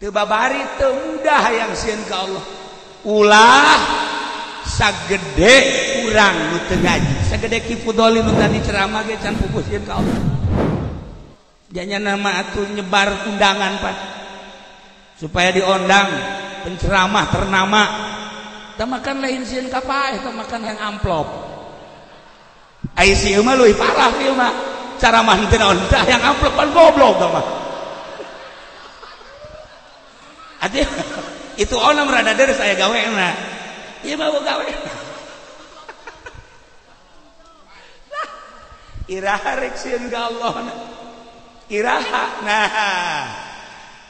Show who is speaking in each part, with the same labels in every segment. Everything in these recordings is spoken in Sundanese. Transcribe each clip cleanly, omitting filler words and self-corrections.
Speaker 1: teu babari teu mudah hayang sieun ka Allah. Ulah sagede urang nu teu ngaji, sagede Ki Fudoli nu tadi ceramah ge can pupus sieun ka Allah. Janya nama atuh nyebar undangan Pak supaya diondang penceramah ternama. Teu makan lain sieun ka paeh, teu makan yang amplop. Ai si mah leuwih parah ieu mah. Ceramah teu naon tah yang amplop pan goblok tah mah. Atuh itu orang rada deres aya gawena. Ieu mah gawe. Iraha rek sieun ka Allah. Iraha. Nah,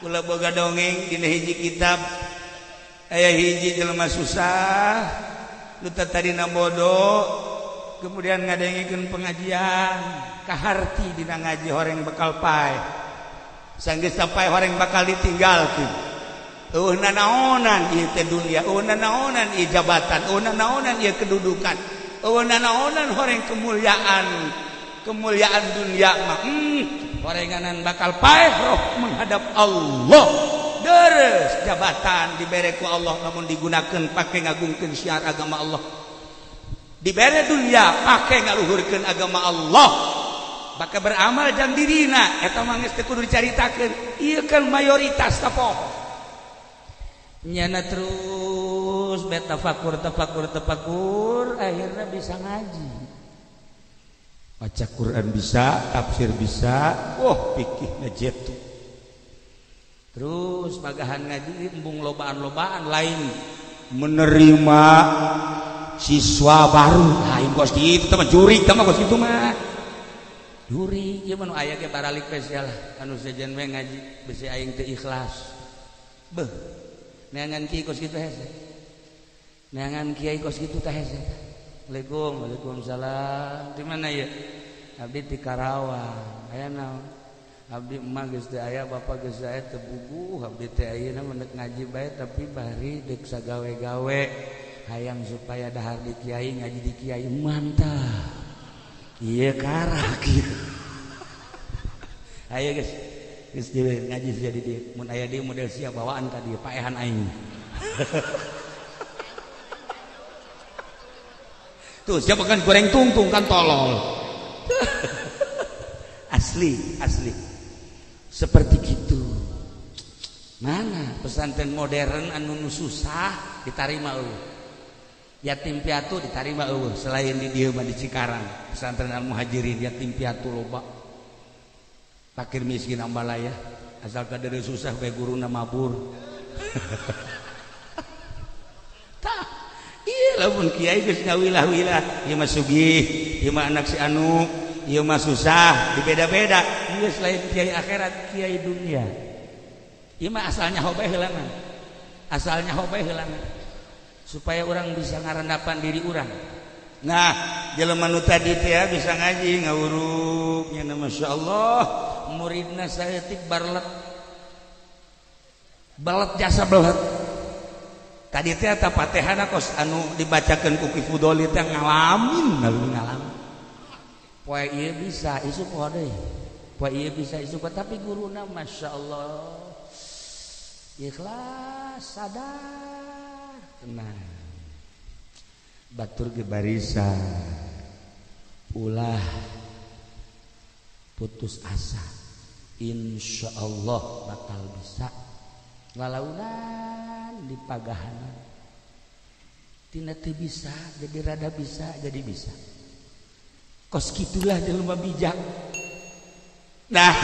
Speaker 1: kula boga dongeng dina hiji kitab aya hiji jelema susah nu tadina bodoh kemudian ngadengikeun pengajian kaharti dina ngaji horeng bakal pae sanggeus sapae horeng bakal ditinggalkeun. Nanaonan ieu teh dunia, nanaonan ieu jabatan, nanaonan ieu kedudukan, nanaonan horeng kemuliaan dunia mah horenganan bakal paeh roh menghadap Allah. Deres jabatan dibere ku Allah namun digunakeun pake ngagungkeun syiar agama Allah. Dibere dunia pake ngaluhurkeun agama Allah. Baka beramal jang dirina eta mah geus teu kudu dicaritakeun. Ieu kan mayoritas tapoh. Nyana terus betafakur akhirnya bisa ngaji, baca Quran bisa, tafsir bisa, pikihna jetu. Terus bagahan ngaji embung lobaan lain menerima siswa baru. Lain kos kitu teh mah juri, teh mah kos kitu mah juri. Ieu mah nu aya ge baralik spesial anu sejen we ngaji bisi aing teu ikhlas. Beuh neangan kiai kos kitu hese. Neangan kiai kos kitu teh hese. Waalaikumsalam. Di mana ya? Abdi di Karawang. Aya naon? Abdi emah geus teu aya, bapak geus aya teu bubuh. Abdi teh ayeuna mendek ngaji bae tapi bari deuk sagawe-gawe hayang supaya dahar di kiai ngaji di kiai mantap. Ieu karah kieu. Ayo geus geus ngaji jadi dia mun aya dia model siap bawaan ka dieu paehan aing. Tuh siapa kan goreng tungtung kan tolol. Asli seperti gitu. Mana pesantren modern anu susah ditarima eueuh. Yatim piatu ditarima eueuh selain di dieu mah di Cikarang pesantren Al Muhajirin yatim piatu loba. Fakir miskin ambalaya asal kadere susah bae guruna mabur. Tah ieu lamun kiai geus ngawilah-wilah ieu mah sugih, ieu mah anak si anu, ieu mah susah, dibeda-beda. Ieu selain kiai akhirat, kiai dunia. Ieu mah asalnya hobeh heulangan. Asalnya hobeh heulangan. Supaya orang bisa ngarandapan diri orang. Nah, jelema nu tadi teh bisa ngaji ngawuruk nya masyaallah. Muridna saeutik balet jasa belet. Tadi teh eta Fatihahna kos anu dibacakeun ku Ki Fudoli teh ngalamin. Poe ieu bisa isuk poe deui. Poe ieu bisa isuk tapi guruna masyaallah ikhlas sadar tenang. Batur ge barisan ulah putus asa, insyaallah bakal bisa walaunan di pagahan tina teu bisa jadi rada bisa jadi bisa kos gitulah jelema bijak. Nah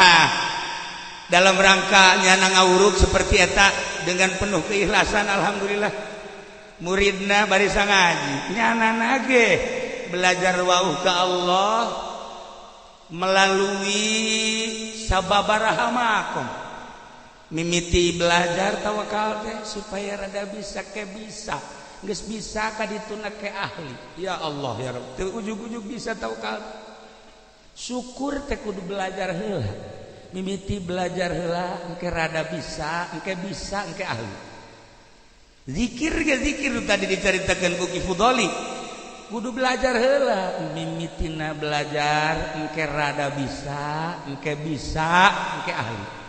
Speaker 1: dalam rangka nyana ngawuruk seperti eta dengan penuh keikhlasan alhamdulillah muridna barisa ngaji nyana ge belajar wauh ka Allah melalui sababaraha makom mimiti belajar tawakal teh supaya rada bisa ke bisa geus bisa ka dituna ke ahli ya Allah ya Rabb teu ujug-ujug bisa tawakal syukur teh kudu belajar heula mimiti belajar heula engke rada bisa engke ahli zikir ge zikir tadi dicaritakeun ku Ki Fudoli kudu belajar heula mimitina belajar engke rada bisa engke ahli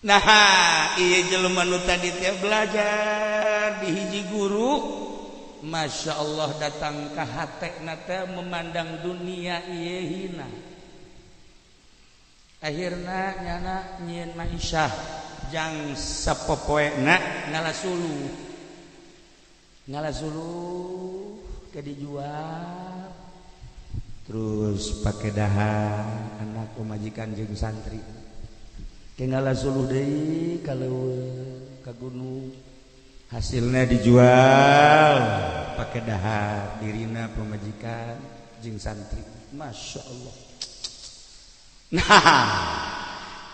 Speaker 1: Nah iya jelema nu tadi teh belajar di hiji guru, Masya Allah datang ka hatena teh memandang dunia ieu hina. Akhirna nyana nyieun Aisyah jang sapopoena ngalasuluh ke dijual terus pakai dahar anak pemajikan jeung santri ke ngalasuluh deui ka gunung hasilnya dijual pakai dahar dirina pemajikan jeung santri. Masya Allah. Nah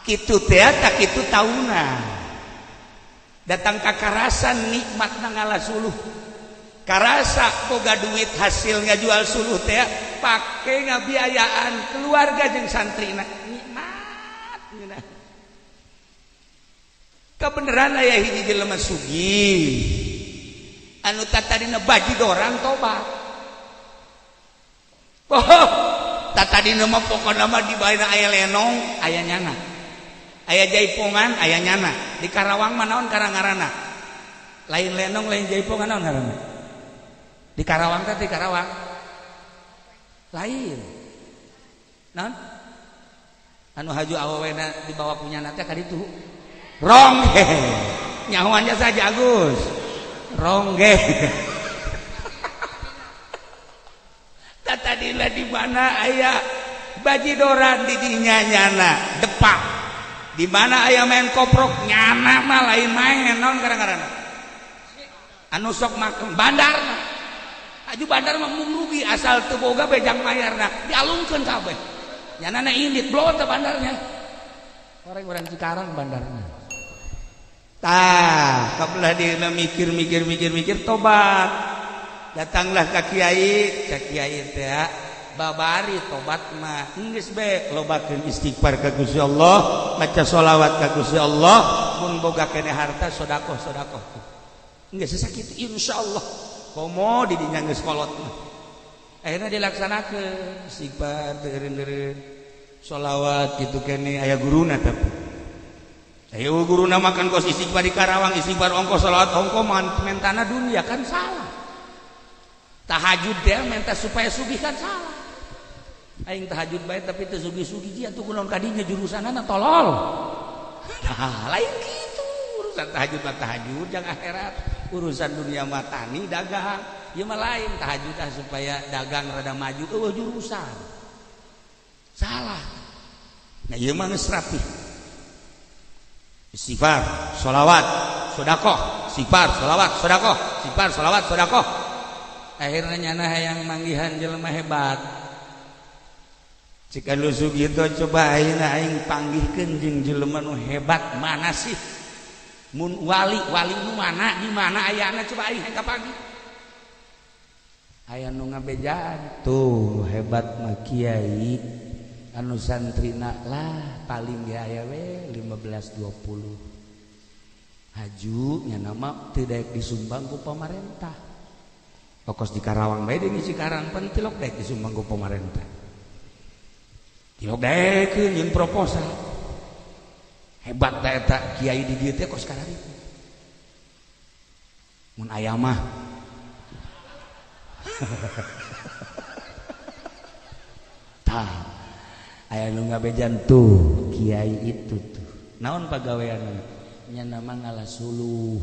Speaker 1: kitu teh tak kitu tauna datang ka karasan nikmatna ngalasuluh karasa boga duit hasil ngajual suluh teh pake ngabiayaan keluarga jeung santrina nikmat geuna. Kabeneran aya hiji jelema sugih anu tatadina baji dorang tobat. Tatadina mah pokona mah di baeuna aya lenong aya nyana aya jaipongan aya nyana di Karawang mah naon karangarana lain lenong lain jaipongan naon ngaranna di Karawang teh di Karawang lain naon anu haju awewena dibawa punyana teh ka ditu rongge nyahoannya saja Agus rongge. Tadina di mana aya bajidoran di dinya nyana depak di mana aya main koprok nyana mah lain main naon kadang-kadang anu sok makan bandarna aju bandar mah rugi asal teu boga bejang mayarna dialungkeun kabeh nyana indit blot teh bandarnya orang Cikarang bandarna tah kabelah dina mikir tobat. Datanglah ka kiai, cak kiai teh babari tobat mah geus bae lobakeun istighfar ka Gusti Allah, maca sholawat ka Gusti Allah, mun boga keneh harta sedekah. Geus sakitu insyaallah. Komo di dinya geus kolot mah. Akhirna dilaksanakeun istighfar deureun-deureun sholawat kitu keneh aya guruna tapi. Aya guruna makan kos istighfar di Karawang, istighfar ongkos sholawat ongkos mentana dunia kan salah. Tahajud dia minta supaya sugih kan salah. Aing tahajud bae tapi teu sugih-sugih dia tuh kunaon kadinya jurusanana tolol. Nah, lain gitu urusan tahajud mah tahajud jang akhirat. Urusan dunia mah tani dagang. Ieu mah lain tahajud supaya dagang rada maju eueuh jurusan. Salah. Nah ieu mah geus rapih. Istighfar, sholawat, sedekah, istighfar, sholawat, sedekah, istighfar, sholawat, sedekah. Akhirnya nyana hayang manggihan jelema hebat. Cika lu sugito coba ayeuna aing panggihkeun jeung jelema nu hebat mana sih? Mun wali nu mana di mana ayana coba aing hayang kapanggih. Aya nu ngabejaan tuh hebat mah kiai anu santrina lah paling ge aya we 15-20. Haju nya nama teu daek disumbang ku pamarentah. Pokos di Karawang bae di Cikarang pan tilok daek disumbang ku pamarentah. Tilok daekeun nyeun proposal. Hebat da eta kiai di dieu teh kos kararitu. Mun aya mah tah aya nu ngabejan tuh kiai itu tuh. Naon pagaweanna? Nya nama ngalasuluh.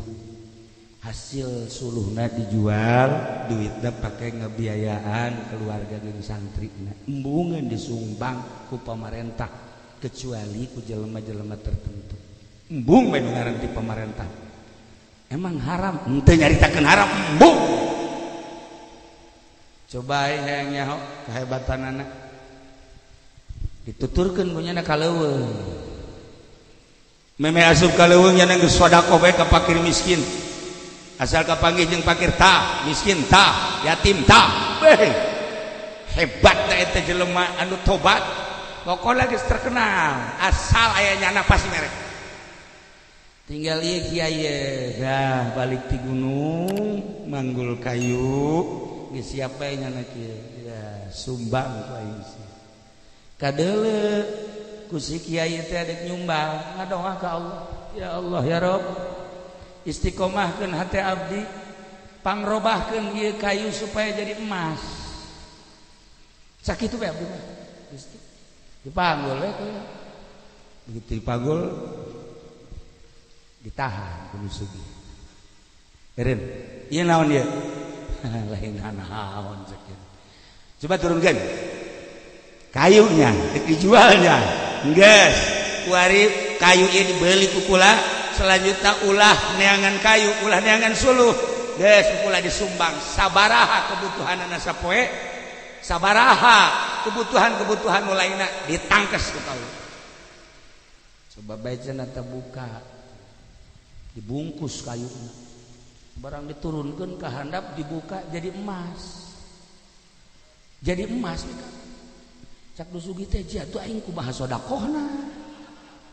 Speaker 1: Hasil suluhna dijual duitna pakai ngebiayaan keluarga jeung santrina embungeun disumbang ku pamarentah kecuali ku jelema-jelema tertentu embung bae ngaran ti pamarentah emang haram henteu nyaritakeun haram embung coba hayang nyaho kahebatanana dituturkeun ku nyana kaleuweung meme asup kaleuweung nyana geus sedekah bae ka fakir miskin asal kapanggih jeung fakir tah miskin tah yatim tah hebat da eta jelema anu tobat pokona geus terkenal asal aya nyana pasti merek tinggal ieu kiai dah balik ti gunung manggul kayu geus siap bae nyana kieu ya sumbang ku aing kadeuleu ku si kiai teh adek nyumbang ngadoa ka Allah ya Allah ya Rob istiqomahkeun hati abdi pangrobahkeun ieu kayu supaya jadi emas sakitu bae abdi mah dipanggul we begitu dipanggul ditahan kudu sugih eureun ieu naon ieu lain naon sakitu coba turunkeun kayunya dijualnya geus kuari kayu ieu dibeli ku kula selanjutnya ulah neangan kayu ulah neangan suluh geus kula disumbang sabaraha kebutuhanna sapoe sabaraha kebutuhan lainna ditangkes ku kaula coba baejeuna teh buka dibungkus kayuna barang diturunkeun ka handap dibuka jadi emas cak dusugi teh jatuh aing kumaha sedekahna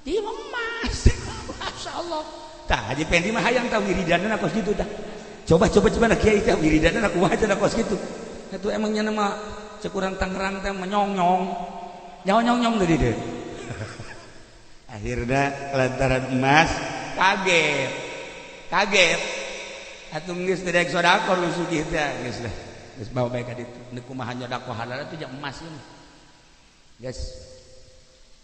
Speaker 1: di emas masyaallah tah Haji Pendi mah hayang tah wiridanna kos kitu tah coba na kiai teh wiridanna kumaha cenah kos kitu atuh emangnya nama cek urang Tangerang teh menyong-nyong nyong-nyong deui deh akhirna lantaran emas kaget atuh geus dedek sedekah lu sugih teh geus bawa bae ka ditu nu kumaha nyedekah halal teh emas ieu geus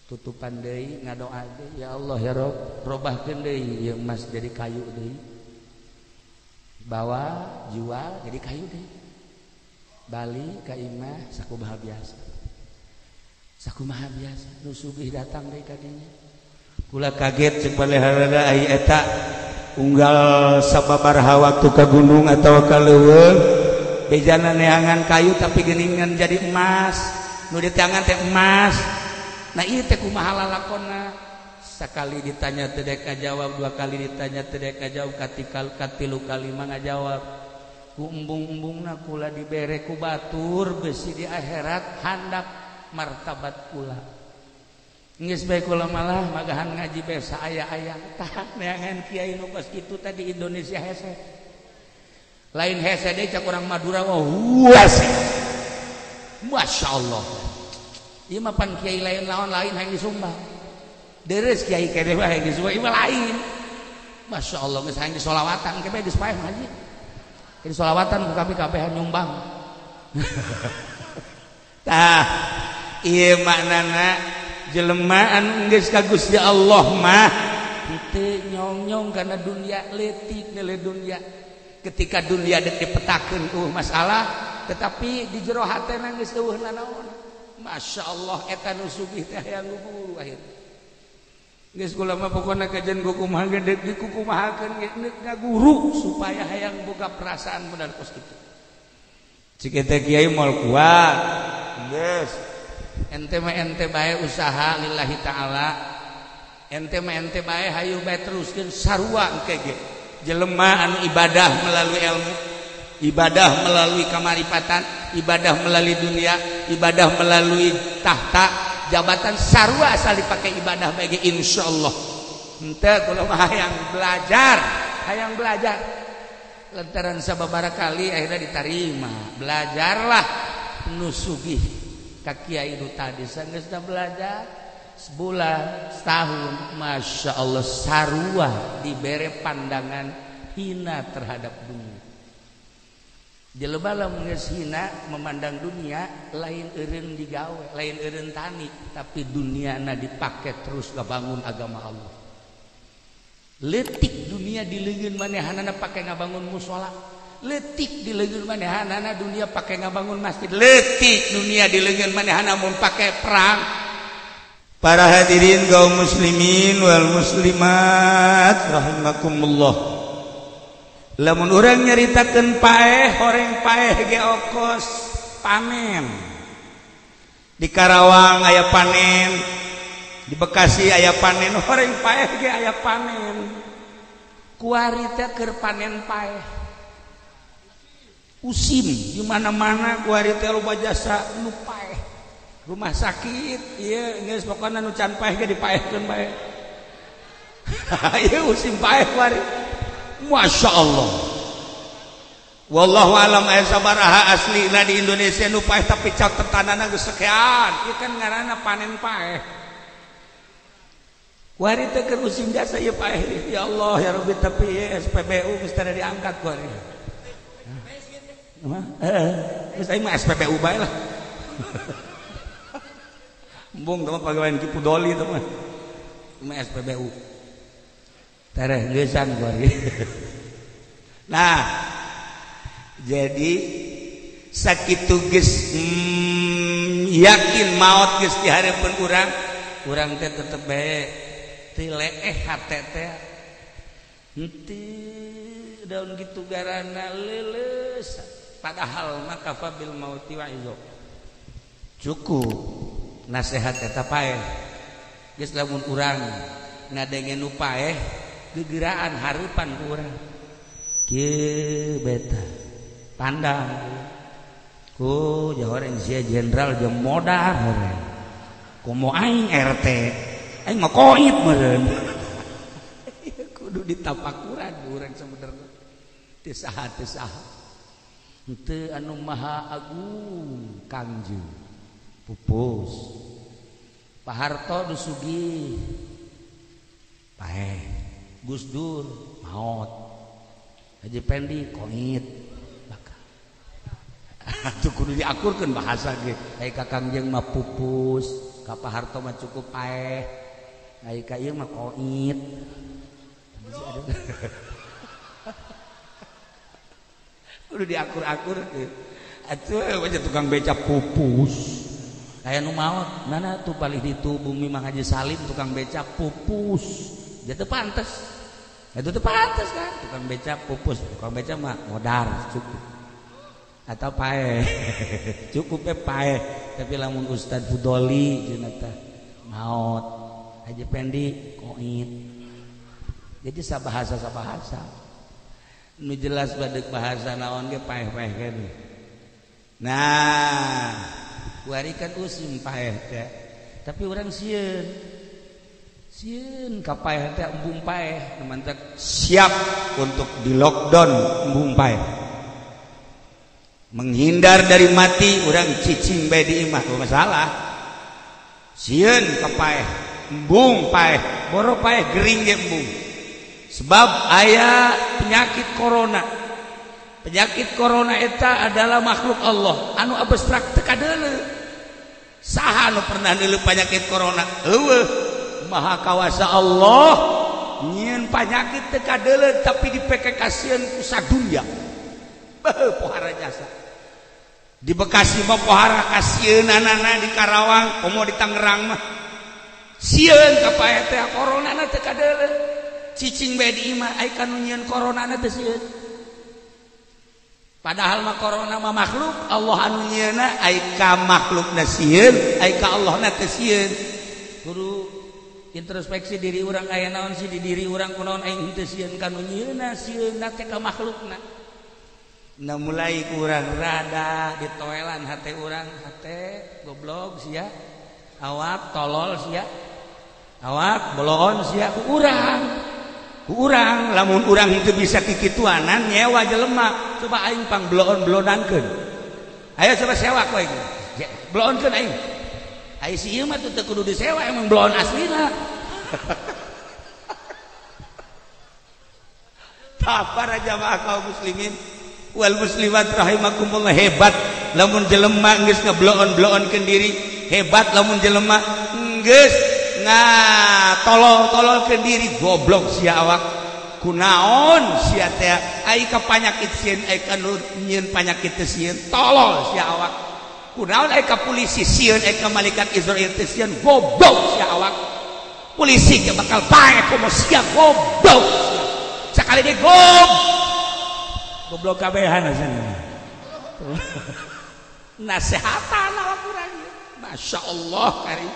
Speaker 1: tutupan deui ngadoa deui ya Allah ya Rob robahkeun deui ieu emas jadi kayu deui bawa jual jadi kayu deui bali ka imah sakumaha biasa nu sugih datang deui ka dinya kula kaget ceuk baleharana ai eta unggal sababaraha waktu ka gunung atawa ka leuweung bejana neangan kayu tapi geuningan jadi emas nu diteangan teh emas nah ieu teh kumaha lalakonna sakali ditanya teu dek ngajawab dua kali ditanya teu dek ngajawab katilu kali mah ngajawab ku embung-embungna kula dibere ku batur besi di akhirat handap martabat kula geus bae kula malah magahan ngaji bae saaya-aya tah neangan kiai nu kos kitu tadi Indonesia hese lain hese deui cak urang Madura wah huas masyaallah ieu mah pan kiai lain lawan lain hayang disumbang deres kiai kene mah hayang disumbang ieu mah lain masyaallah geus hayang disolawatan ke bae geus paeh ngaji ke disolawatan ku kabeh-kabehan nyumbang tah ieu maknana jelema anu geus ka Gusti Allah mah teu nyong-nyong kana dunia leutik nilai dunia ketika dunia dek dipetakeun masalah tetapi di jero hatena geus eueuhna naon masyaallah eta nu sugih teh hayang guru akhir geus kula mah pokona kajian kumaha gedeg dikukumahakeun ngaguru supaya hayang boga perasaan bener kos kitu cik eta kiai moal kuat geus ente bae usaha lillahi ta'ala ente bae hayu bae teruskeun sarua engke ge jelema anu ibadah melalui ilmu ibadah melalui kamaripatan ibadah melalui dunia ibadah melalui tahta jabatan sarua asal dipake ibadah bae ge insyaallah henteu kula mah hayang belajar lantaran sababaraha kali akhirnya diterima belajarlah nu sugih ka kiai nu tadi sanggeusna belajar sebulan setahun masya Allah sarua dibere pandangan hina terhadap dunia jelema lamun geus hina memandang dunia lain eureun digawe lain eureun tani tapi duniana dipake terus ngabangun agama Allah leutik dunia di leungeun manehanana pake ngabangun mushola letik di leungeun manehanana dunia pake ngabangun masjid letik dunia di leungeun manehana mun pake perang para hadirin kaum muslimin wal muslimat rahimakumullah lamun urang nyaritakeun paeh horeng paeh ge okos panen di Karawang aya panen di Bekasi aya panen horeng paeh ge aya panen kuari teh keur panen paeh usim di mana-mana kuari teh loba jasa nu paeh rumah sakit ieu geus pokona nu can paeh ge dipaehkeun bae ieu usim paeh kuari masyaallah wallahu alam aya sabaraha aslina di Indonesia nu paeh tapi catetanana geus sakean ieu kan ngaranna panen paeh Wari teh keur using jasa ieu Pak Eri. Ya Allah ya Rabbi tapi SPBU geus tara diangkat ku ari. Geus aing mah SPBU bae lah. Embung teh mah pagawean Kipu Doli teh mah. Mah SPBU. Tara geusan ku ari. Nah, jadi sakitu geus yakin maot geus dihareupeun urang teh tetep bae leeh hate teh henteu daun gitu garana leuleus padahal maka fabil mauti wa'izo cukup nasihat eta paeh geus lamun urang ngadengen nu paeh gegeraan hareupan ku urang kieu beta pandang ku jahoreng sia jenderal jeung modal horeng komo aing RT aing mah koit meureun kudu ditapakuran urang sebenarnya teu saha henteu anu maha agung Kangjeng pupus Pak Harto dusugih paeh Gus Dur maot Haji Pendi koit atuh kudu diakurkeun bahasa ge ai ka Kangjeng mah pupus ka Pak Harto mah cukup paeh ai ka ieu mah koit udah diakur-akur atuh aja tukang beca pupus aya nu maot mana tuh palih ditu bumi Mang Haji Salim tukang beca pupus dia teu pantes itu teu pantes kan tukang beca pupus tukang beca mah modar cukup atau paeh cukup paeh tapi lamun Ustad Fudoli cenah teh maot Haji Pendi koit jadi sabahasa nu jelas badek bahasa naon ge paeh-paeh kene nah kuari kan usim paeh teh tapi urang sieun ka paeh teh embung paeh mantep siap untuk di lockdown embung paeh menghindar dari mati urang cicing bae di imah masalah sieun ka paeh embung paeh boro paeh gering ge embung sebab aya penyakit corona eta adalah makhluk Allah anu abstrak teu kadeuleu saha anu pernah deuleu penyakit corona eueuh maha kawasa Allah nyieun penyakit teu kadeuleu tapi dipekekasieun ku sadunya beuh pohara jasa di Bekasi mah pohara kasieunanana di Karawang komo di Tangerang mah sieun ka paeh teh corona na teu kadeuleu cicing bae di imah ai kanu nyieun corona na teu sieun padahal mah corona mah makhluk Allah anu nyieunna ai ka makhlukna sieun ai ka Allahna teu sieun kudu introspeksi diri urang aya naon sih di diri urang kunaon aing teu sieun kanu nyieunna sieunna teh ka makhlukna na mulai kurang rada ditoelan hate urang hate goblok sia awak tolol sia awak boloon sia ku urang lamun urang itu bisa kikituanan nyewa jelema coba aing pang bloon-bloonankeun ayo coba sewa ku aing bloonkeun aing ai si ieu mah teu kudu disewa emang bloon aslina tah para jamaah kaum muslimin wal muslimat rahimakumullah hebat lamun jelema geus ngebloon-bloonkeun diri hebat lamun jelema geus tolol-tololkeun diri goblok sia awak kunaon sia teh ai ka panyakit sieun ai ka nyieun panyakit teh sieun tolol sia awak kunaon ai ka polisi sieun ai ka malaikat Israil teh sieun goblok sia awak polisi ge bakal paeh komo sia goblok sakali dia goblok kabehan cenah nasihatan awak urang Masya Allah kari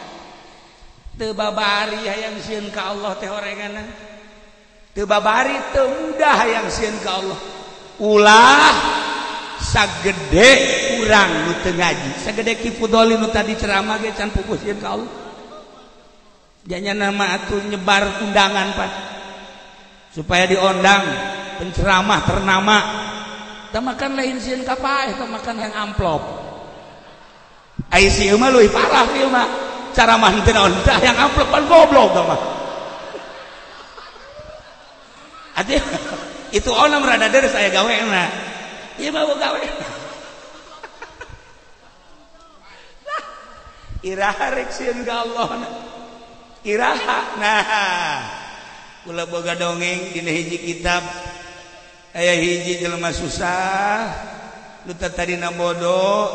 Speaker 1: teu babari hayang sieun ka Allah teh horenganna teu babari teu mudah hayang sieun ka Allah ulah sagede urang nu teu ngaji sagede Kipu Doli nu tadi ceramah ge can pupus sieun ka Allah janya nama atuh nyebar undangan Pak supaya diondang penceramah ternama tamakan lain sieun ka paeh tamakan yang amplop ai sieu mah leuwih parah ieu mah cara mah teu naon tah yang amplepan goblok mah itu orang rada deres saya gawena iya mau gawe iraha rek sieun ka Allah iraha nah kula boga dongeng dina hiji kitab aya hiji jelema susah nu tadina bodoh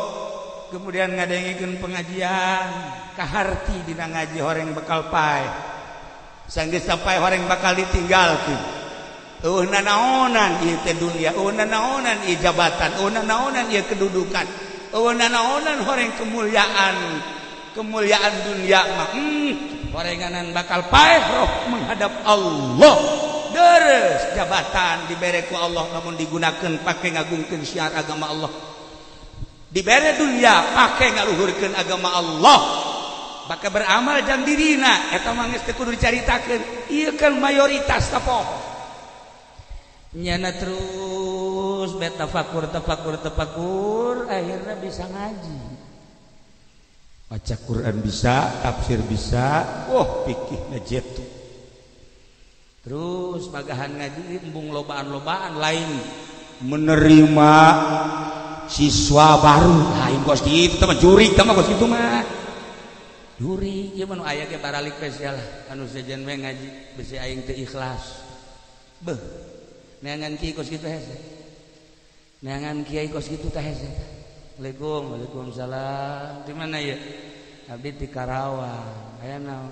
Speaker 1: kemudian ngadengikeun pengajian kaharti dina ngaji horeng bekal pae sanggeus sampai horeng bakal ditinggalkeun nanaonan ieu teh dunia nanaonan ieu jabatan nanaonan ieu kedudukan nanaonan horeng kemuliaan dunia mah horenganan bakal paeh roh menghadap Allah deres jabatan dibere ku Allah namun digunakeun pake ngagungkeun syiar agama Allah dibere dunia pake ngaluhurkeun agama Allah bakal beramal jang dirina eta mah geus teu kudu dicaritakeun ieu kan mayoritas tapoh nyana terus tafakur akhirnya bisa ngaji baca Quran bisa tafsir bisa pikihna jetu terus bagahan ngaji embung lobaan lain menerima siswa baru lain kos kitu teman juri teman kos kitu mah juri ieu mah aya ge baralik spesial anu sejen we ngaji bisi aing teu ikhlas beuh neangan kiai kos gitu hese neangan kiai kos gitu teh hese Waalaikumsalam di mana ya abdi di Karawang aya naon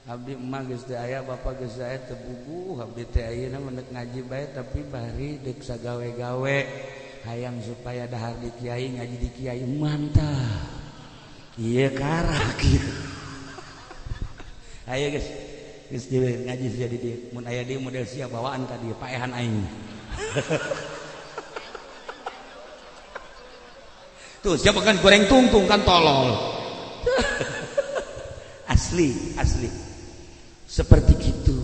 Speaker 1: abdi emah geus teu aya bapak geus aya teu bubuh abdi teh ayeuna mendeuk ngaji bae tapi bari deuk sagawe-gawe hayang supaya dahar di kiai ngaji di kiai mantap ieu karak ieu ayo geus geus ngaji jadi dia mun aya dia model siap bawaan ka dieu paehan aing tuh siapa kan goreng tungtung kan tolol asli seperti gitu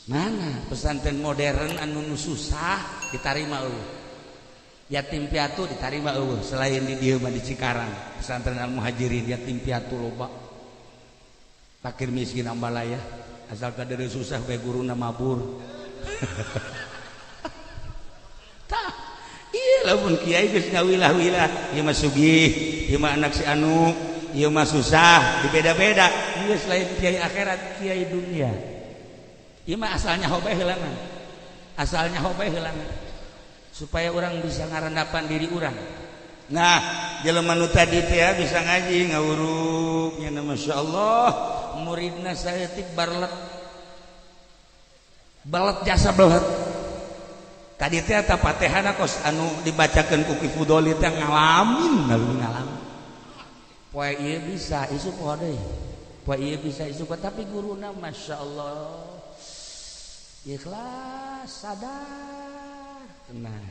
Speaker 1: mana pesantren modern anu susah ditarima eueuh yatim piatu ditarima eueuh selain di dieu mah di Cikarang pesantren Al Muhajirin yatim piatu loba fakir miskin ambalaya asal kadere susah bae guruna mabur tah ieu lamun kiai geus ngawilah-wilah ieu mah sugih ieu mah anak si anu ieu mah susah dibeda-beda ieu selain kiai akhirat kiai dunia ieu mah asalnya hobeh heulangan supaya orang bisa ngarandapan diri orang nah jelema nu tadi teh bisa ngaji ngawuruk nya masyaallah muridna saeutik balet jasa belet tadi teh eta Fatihahna kos anu dibacakeun ku Ki Fudoli teh ngalamin poe ieu bisa isu poe deui poe ieu bisa isu tapi guruna masyaallah ikhlas sadar tenang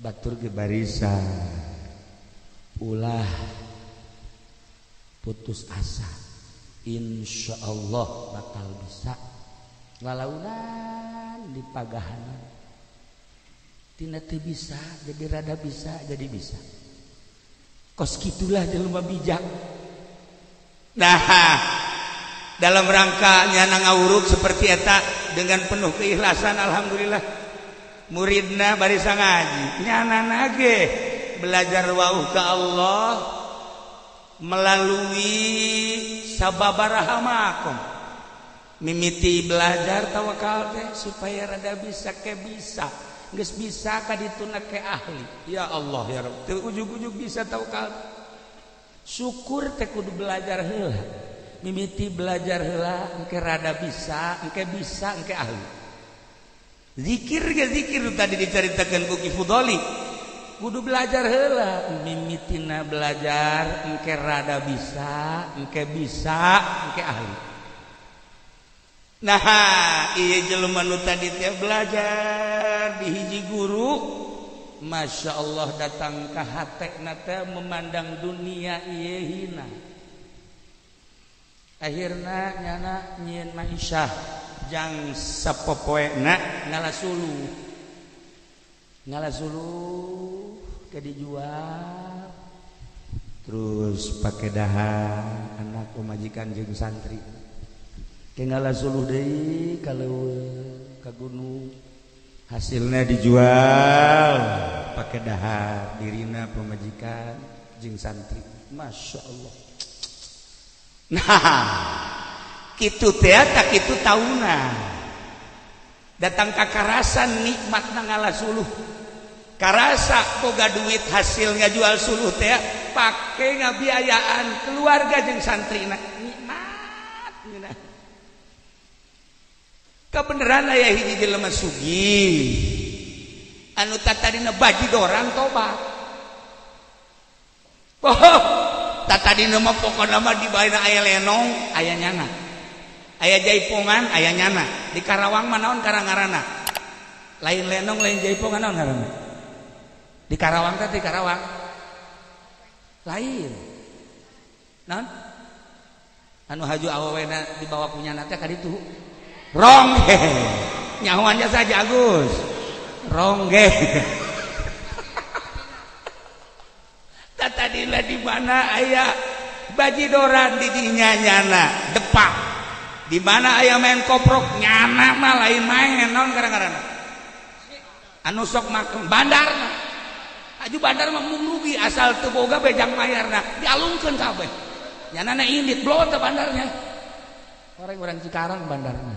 Speaker 1: batur ge barisan ulah putus asa insyaallah bakal bisa walaunan di pagahanan tina teu bisa jadi rada bisa jadi bisa kos gitulah jelema bijak nah dalam rangka nyana ngawuruk seperti eta dengan penuh keikhlasan alhamdulillah muridna barisa ngaji nyanana ge belajar wauh ka Allah melalui sababaraha makom mimiti belajar tawakal teh supaya rada bisa ke bisa geus bisa ka dituna ke ahli ya Allah ya Rabb teu ujug-ujug bisa tawakal syukur teh kudu belajar heula mimiti belajar heula engke rada bisa engke ahli zikir tadi diceritakan ku Ki Fudoli kudu belajar heula mimitina belajar engke rada bisa engke ahli nah ieu jelema nu tadi teh belajar di hiji guru masyaallah datang ka hatekna teh memandang dunia ieu hina akhirna nyana nyieun maisyah jang sapopoena ngalasuluh ke dijual terus pakai dahan anak pemajikan jeung santri ke ngalasuluh deui kaleuweung gunung hasilnya dijual pakai dahar dirina pemajikan jeung santri. Masya Allah. Nah kitu teh tak kitu tauna datang ka karasan nikmatna ngalah suluh karasa boga duit hasilnya jual suluh teh pake ngabiayaan keluarga jeung santrina nikmat geuna. Kebeneran aya hiji jelema sugih anu tatadina baji dorang tobat. Oh, tatadina mah pokona mah di baeuna aya lenong, aya nyana. Aya jaipongan, aya nyana. Di Karawang mah naon karangarana? Lain lenong, lain jaipongan naon ngaranna? Di Karawang teh di Karawang. Lain. Naon? Anu haju awewena dibawa ku nyana teh ka ditu. Rongge. Nyahoannya saja Agus. Rongge. Tadina di mana aya bajidoran di dinya nyana depak. Di mana aya main koprok nyana mah lain main naon gara-garana. Anu sok makan bandarna. Aju bandar mah rugi asal teu boga bejang mayarna dialungkeun kabeh. Nyanana indit blot teh bandarnya. Orang Cikarang bandarna.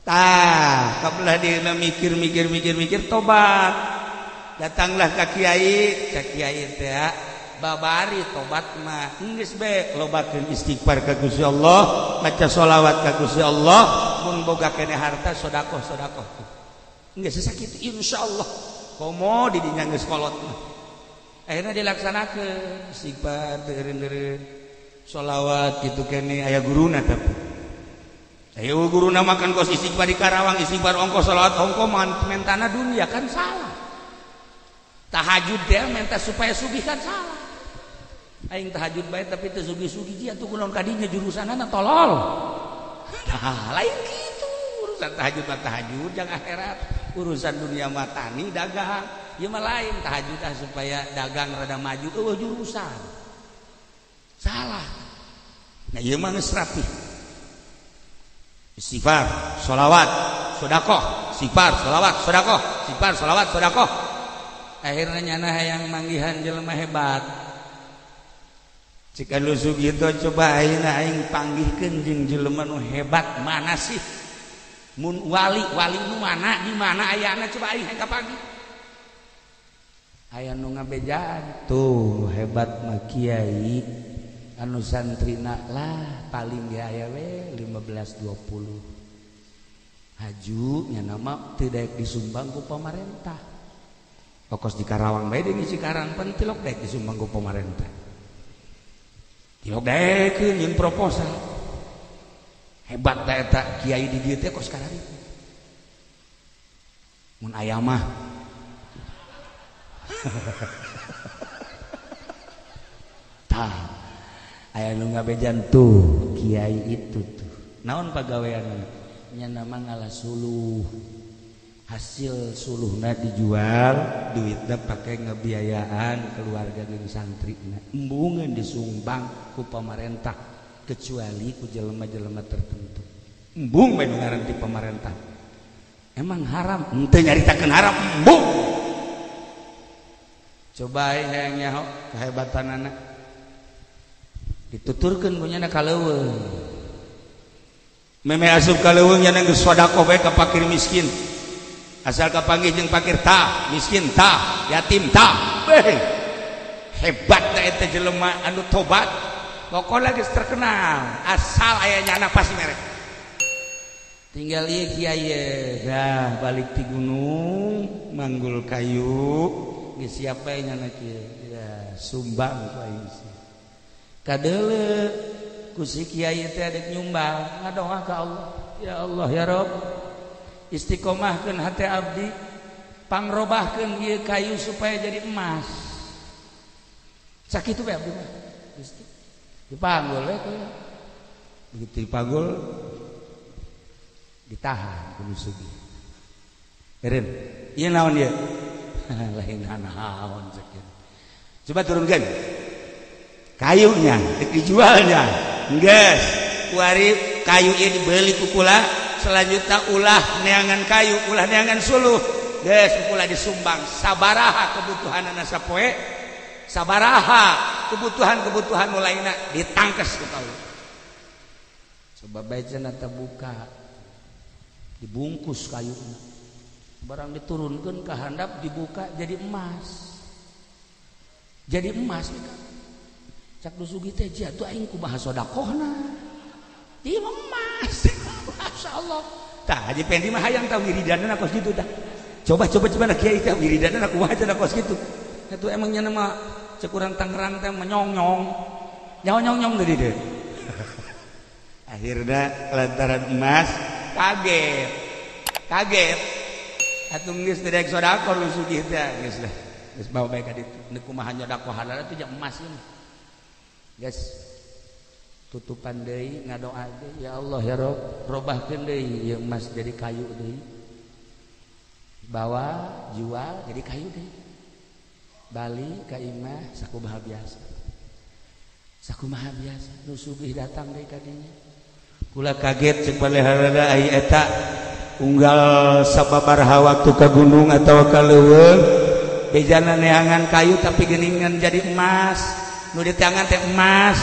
Speaker 1: Tah, kabelah dina mikir tobat. Datanglah ka kiai, cak kiai teh babari tobat mah geus bae lobakeun istighfar ka Gusti Allah, maca sholawat ka Gusti Allah, mun boga keneh harta sedekah. Geus sakitu insyaallah. Komo di dinya geus kolot mah. Akhirna dilaksanakeun istighfar deureun-deureun sholawat kitu keneh aya guruna tapi. Ayo guruna makan kos istighfar di Karawang, istighfar ongkos sholawat ongkos mentana dunia kan salah. Tahajud dia minta supaya sugih kan salah. Aing tahajud bae tapi teu sugih-sugih dia tuh kunaon kadinya jurusanana tolol. Nah, lain gitu. Urusan tahajud jeung akhirat, urusan dunia mah tani dagang. Ieu mah lain tahajud supaya dagang rada maju eueuh jurusan. Salah. Nah, ieu mah geus rapi. Istighfar, sholawat, sedekah, istighfar, sholawat, sedekah, istighfar, sholawat, sedekah. Akhirnya nyana hayang manggihan jelema hebat. Jika lu sugito coba ayeuna aing panggihkeun jeung jelema nu hebat mana sih? Mun wali nu mana di mana ayana coba aing hayang kapanggih. Aya nu ngabejaan tuh hebat mah kiai anu santrina lah paling ge aya we 15-20. Haju nyana mah teu daek disumbang ku pamarentah. Pokos di Karawang bae di Cikarang pan tilok daek disumbang ku pamarentah. Tilok daekeun jeung proposal. Hebat da eta kiai di dieu teh kos karari. Mun aya mah tah aya nu ngabejan tuh kiai itu tuh. Naon pagaweanna? Nya nama ngalah suluh. Hasil suluhna dijual, duitna pakai ngebiayaan keluarga jeung santrina. Embungeun disumbang ku pamarentah kecuali ku jelema-jelema tertentu. Embung bae nu ngaran ti pamarentah. Emang haram? Henteu nyaritakeun haram, embung. Coba hayang nyaho kehebatanana. Dituturkeun ku nyana kaleuweung. Meme asup kaleuweung nyana geus sedekah bae ka fakir miskin. Asal kapanggih jeung fakir tah, miskin tah, yatim tah. Hebat da eta jelema anu tobat. Pokona geus terkenal. Asal aya nyana pasti mere. Tinggal ieu kiai dah balik ti gunung, manggul kayu, geus siap bae nyana kieu. Ya, sumbang ku aing. Kadeuleu ku si kiai teh adek nyumbang, ngadoa ka Allah. Ya Allah ya Rabb. Istiqomahkeun hati abdi, pangrobahkeun ieu kayu supaya jadi emas. Sakitu bae abdi mah. Dipanggul we kuy. Begitu dipanggul ditahan ku sugih. Eureun, ieu naon ieu? Lain naon sakitu. Coba turunkeun. Kayunya dijualnya. Geus, ku ari kayu ieu dibeli ku kula selanjutnya ulah neangan kayu, ulah neangan suluh. Geus ulah disumbang. Sabaraha kebutuhan anak sapoe, sabaraha kebutuhan lainna ditangkes ku kaula. Coba baca nata buka. Dibungkus kayuna. Barang diturunkeun ka handap dibuka jadi emas. Jadi emas cak dusugi teh jatuh aing kumaha sedekahna. Ieu emas. Masyaallah. Tah Haji Pendi mah hayang tah wiridanna kos kitu tah. Coba nak kiai teh wiridanna kumaha cenah kos kitu. Atuh emangnya nama cek urang Tangerang teh menyong-nyong. Nyong-nyong deui deui. Akhirna lantaran emas kaget. Atuh geus teu daek sedekah lu sugih teh geus lah. Geus bawa bae ka ditu. Nu kumaha nyodaqah halal teh jeung emas ieu. Guys, tutupan deui ngadoa deui, ya Allah ya Rabb, robahkeun deui ieu emas jadi kayu deui. Bawa, jual jadi kayu deui. Bali ka imah sakumaha biasa. Sakumaha biasa, nu sugih datang deui ka dinya. Kula kaget ceuk baleharana ai eta unggal sababaraha waktu ka gunung atawa ka leuweung bejana neangan kayu tapi geuningan jadi emas. Nu diteangan teh emas.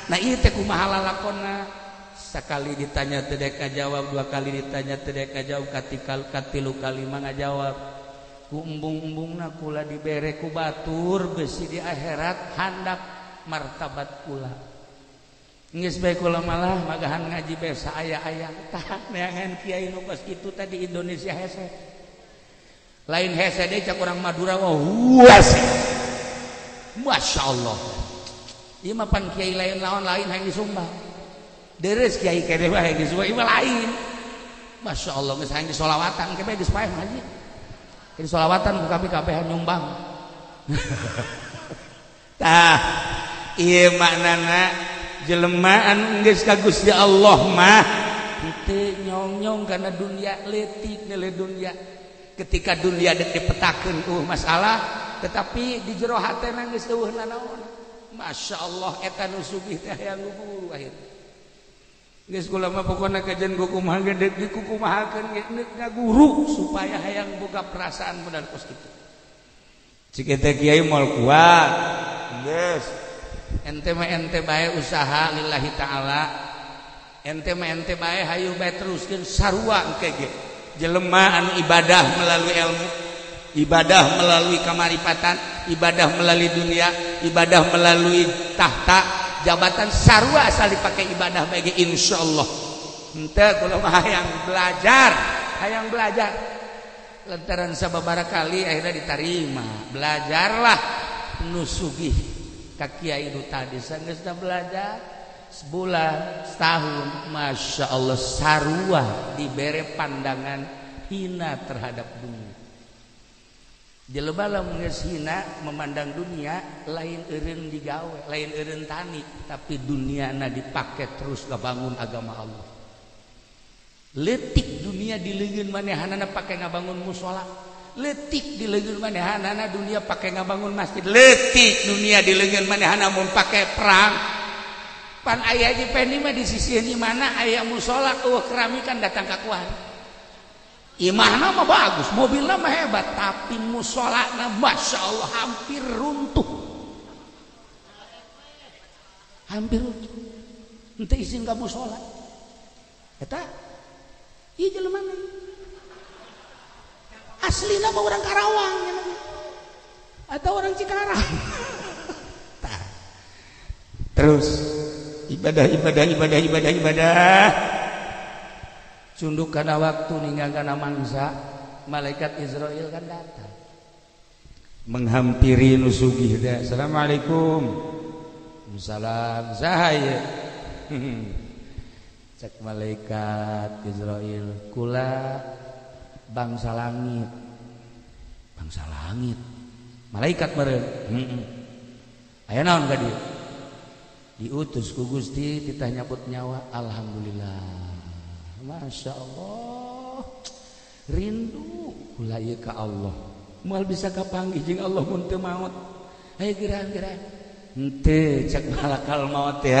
Speaker 1: Nah ieu teh kumaha lalakonna? Sakali ditanya teu daek ngajawab, dua kali ditanya teu daek ngajawab, katilu kali mah ngajawab. Ku embung-embungna kula dibere ku batur besi di akhirat handap martabat kula. Geus bae kula malah magahan ngaji bae saaya-aya tah neangan kiai nu kos kitu tadi Indonesia hese. Lain hese deui cak urang Madura wah huas. Masya Allah. Ieu mah pan kiai lain lawan lain hayang disumbang. Deres kiai kene mah hayang disumbang ieu lain. Masya Allah geus hayang disolawatan ke bae geus paeh ngaji. Di solawatan ku kabeh nyumbang. Tah ieu maknana jelema anu geus ka Gusti Allah mah teu nyong-nyong kana dunia leutik nilai dunia. Ketika dunia dek dipetakeun masalah tetapi di jero hatena geus eueuhna naon. Masya Allah eta nu sugih teh hayang guru akhir. Geus kula mah pokona kajian kumaha gede dikukumahakeun ge ngaguru supaya hayang boga perasaan bener kos kitu. Cik eta kiai moal kuat. Geus ente mah ente bae usaha lillahi taala. Ente mah ente bae hayu bae teruskeun sarua engke ge. Jelema anu ibadah melalui ilmu, ibadah melalui kamaripatan, ibadah melalui dunia, ibadah melalui tahta, jabatan sarua asal dipakai ibadah bagi insyaallah. Henteu kula mah hayang belajar. Lantaran sababaraha kali akhirnya diterima. Belajarlah nu sugih ka kiai nu tadi geus belajar. Sebulan, setahun, Masya Allah sarua dibere pandangan hina terhadap dunia. Jelema lamun geus hina memandang dunia lain eureun digawe, lain eureun tani, tapi duniana dipake terus ngabangun agama Allah. Leutik dunia di leungeun manehanana pake ngabangun mushola. Leutik di leungeun manehanana dunia pake ngabangun masjid. Leutik dunia di leungeun manehana mun pake perang. Pan aya di Pendi mah di sisi di mana aya mushola keramikan datang kakuan. Imahna mah bagus, mobilna mah hebat, tapi musholana Masya Allah hampir runtuh. Hampir runtuh. Henteu izin ka mushola. Eta ieu jelema aslina mah orang Karawang atau orang Cikarang. Terus ibadah cunduk kana waktu ninggal kana mangsa malaikat Israil kan datang menghampiri nu sugih teh. Assalamualaikum. Salam sahaya. Cek malaikat Israil kula bangsa langit. Malaikat meureun. Aya naon ka dieu? Diutus ku Gusti kita nyabut nyawa. Alhamdulillah. Masya Allah. Rindu kula ieu ka Allah. Moal bisa kapanggih jeung Allah mun teu maot. Hayu gerang-gerang. Henteu cek malakal maut teh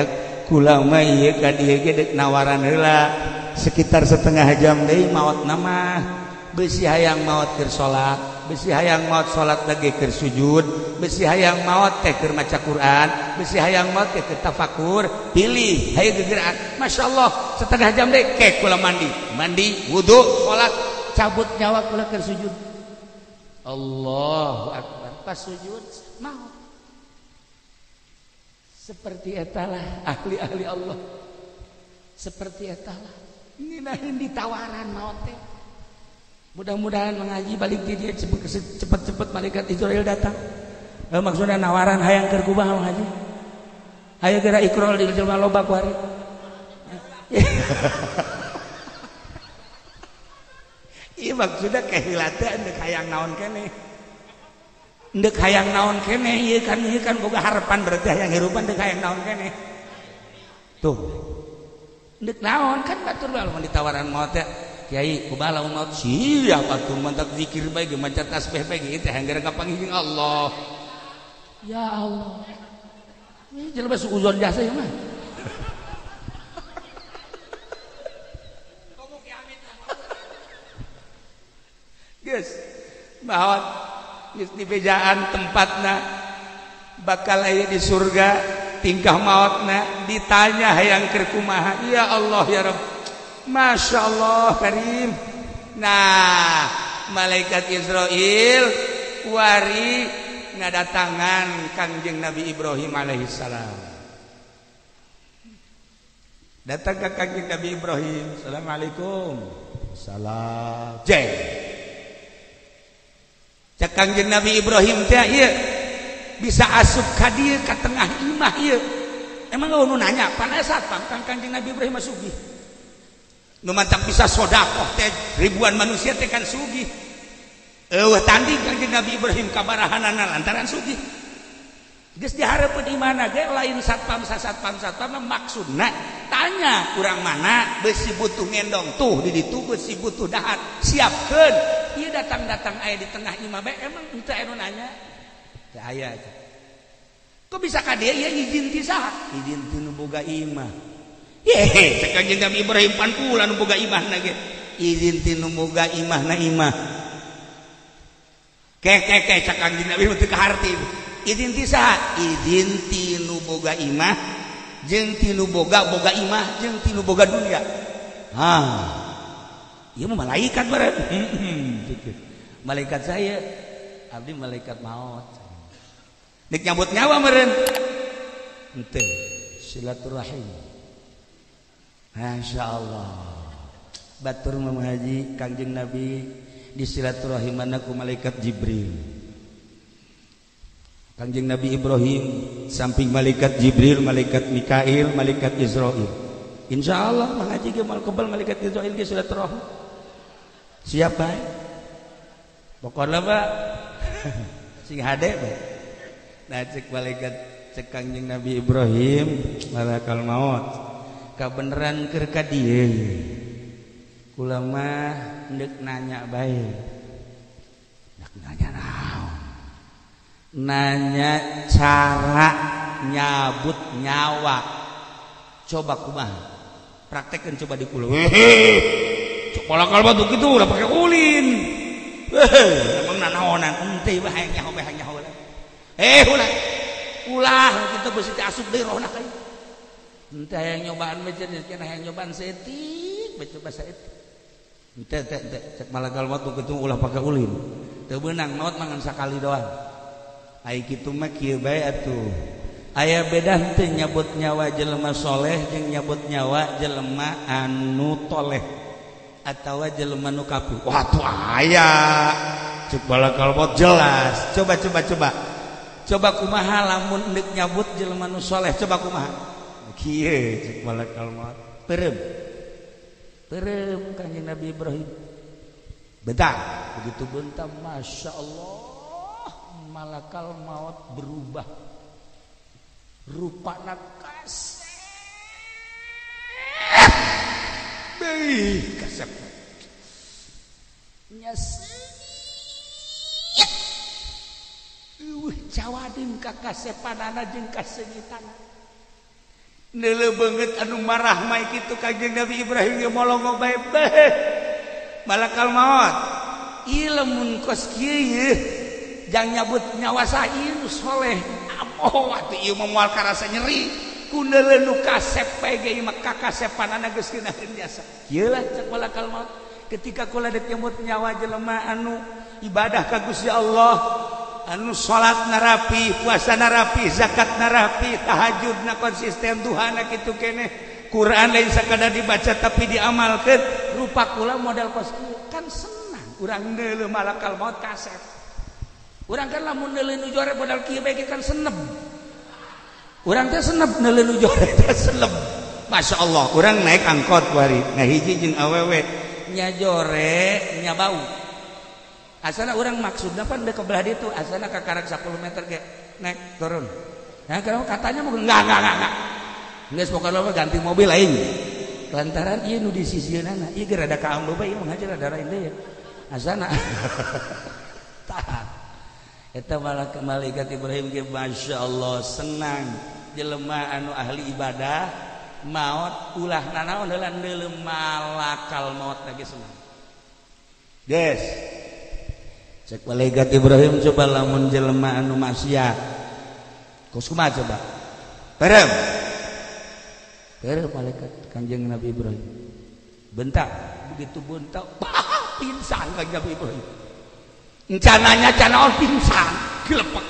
Speaker 1: kula mah ieu ka dieu ge deuk nawaran heula. sekitar setengah jam deui maot nama besi hayang maot keur salat besi hayang maot salat lagi keur sujud besi hayang maot teh keur maca Quran besi hayang maot teh keur tafakur pilih hayu gegeuraan masyaallah setengah jam deui kek kula mandi wudu salat cabut nyawa kula keur sujud Allahu akbar pas sujud maot seperti etalah ahli-ahli Allah seperti etalah ini nahin ditawaran maot teh mudah-mudahan mengaji balik di dia cepat-cepat malaikat Israel datang maksudnya nawaran hayang keur kumaha mengaji aya geura ikrol di jelema loba ku hari ieu maksudna kehilateun deuk hayang naon keneh ndek hayang naon keneh ieu kan boga harapan berarti hayang hirupan deuk hayang naon keneh tuh ndek naon kan batur bae mun ditawaran maot teh Kiai kumaha lamun maot siap atuh mantak zikir bae ge maca tasbih bae ge teh hanggara kapanggih Allah ya Allah ini jelema suuzon jasa ieu mah geus maot geus dibejaan tempatna bakal aya di surga tingkah maotna ditanya hayang keur kumaha ya Allah ya Rabb Masya Allah karim nah malaikat Israel wari ngadatangan Kangjeng Nabi Ibrahim alaihissalam datang ke Kangjeng Nabi Ibrahim assalamualaikum salam jeng cak Kangjeng Nabi Ibrahim teh ieu bisa asup ka dieu ka tengah imah ieu emang nu nanya pana satpam Kangjeng Nabi Ibrahim sugih nu mantap bisa sedekah teh ribuan manusia teh kan sugih eueuh tanding Kangjeng Nabi Ibrahim kabarahanana lantaran sugih geus dihareupeun imana ge lain satpam maksudna tanya urang mana besi butuh ngendong tuh di ditu besi butuh dahat siapkeun ieu datang aya di tengah imah bae emang henteu anu nanya teu aya kok bisa ka dieu ieu izin ti saha izin ti nu boga imah ye cek Kangjeng Nabi Ibrahim pan pula nu boga imahna ge izin ti nu boga imahna imah cek cek Kangjeng Nabi teu kaharti izin ti saha izin ti nu boga imah jeung ti nu boga imah jeung ti nu boga dunya ieu mah malaikat barat malaikat saya abdi malaikat maut nek nyambut nyawa meureun henteu silaturahim masyaallah batur mah haji Kangjeng Nabi di silaturahimana ku malaikat Jibril Kangjeng Nabi Ibrahim samping malaikat Jibril malaikat Mikail malaikat Israil insyaallah mah haji ge mal kebal malaikat Israil ge silaturahim siap bae pokona mah sing hade bae nah cek malaikat cek Kangjeng Nabi Ibrahim malakal maut kabeneran keur ka dieu kula mah neuk nanya bae neuk nanya naon nanya cara nyabut nyawa coba kumaha praktekkeun coba di kula coba lakal batu kitu ulah pake ulin emang nanaonan henteu bae hayang nyaho ulah kitu beusi teh asup deui rohna kai henteu hayang nyobaan mah cenah kana hayang nyobaan saeutik bae coba saeutik henteu cek malakal maut kitu ulah pake ulin teu beunang maot mangan sakali doang ai kitu mah kieu bae atuh aya beda henteu nyabut nyawa jelema soleh jeung nyabut nyawa jelema anu toleh atawa jelema nu kafir wah tuh aya cek balakal maut jelas coba kumaha lamun neuk nyabut jelema nu soleh coba kumaha kieu cek balakal maut peureum Kangjeng Nabi Ibrahim bentar begitu bentar Masya Allah malakal maut berubah rupana kasep kasep nyaseut cawadin ka kasepanana jeung kasengitanna neuleuh beungeut anu marah mah kitu Kanjeng Nabi Ibrahim ge molongo bae-bae malakal maut ieu lamun kos kieu ye jang nyabut nyawa sain soleh amoh atuh ieu mah moal karasa nyeri ku neuleuh nu kasep bae ge mah kakasepanana geus geunaheun biasa ieu lah cek malakal maut ketika kula dek nyabut nyawa jelema anu ibadah ka Gusti Allah anu salat narapi puasa narapi zakat narapi tahajud na konsisten duhana kitu keneh Quran lain sakadar dibaca tapi diamalkeun rupa kula modal kos kan senang urang neuleuh malakal maut kasep urang kan lamun neuleuh nu jore modal kieu bae kan senep urang teh senep neuleuh nu jore teh senep masyaallah urang naik angkot kuari ngahiji jeung awewe nya jore nya bau asana orang maksudnya pan dek kebelah ditu asana ka karak 10 meter ge naik turun nah kalau katanya mau enggak geus pokona mah ganti mobil lain lantaran ieu nu di sisieunana ieu ge rada kaam loba ieu mah rada lain deui asana tah eta malaikat Ibrahim ge masyaallah senang jelema anu ahli ibadah maut ulah nanaon heula neuleuh malakal maut lagi senang des cek malaikat Ibrahim coba lamun jelema anu maksiat kos kumaha coba perem malaikat Kanjeng Nabi Ibrahim bentak begitu bentak pingsan Kanjeng Nabi Ibrahim encananya canaon pingsan gelepek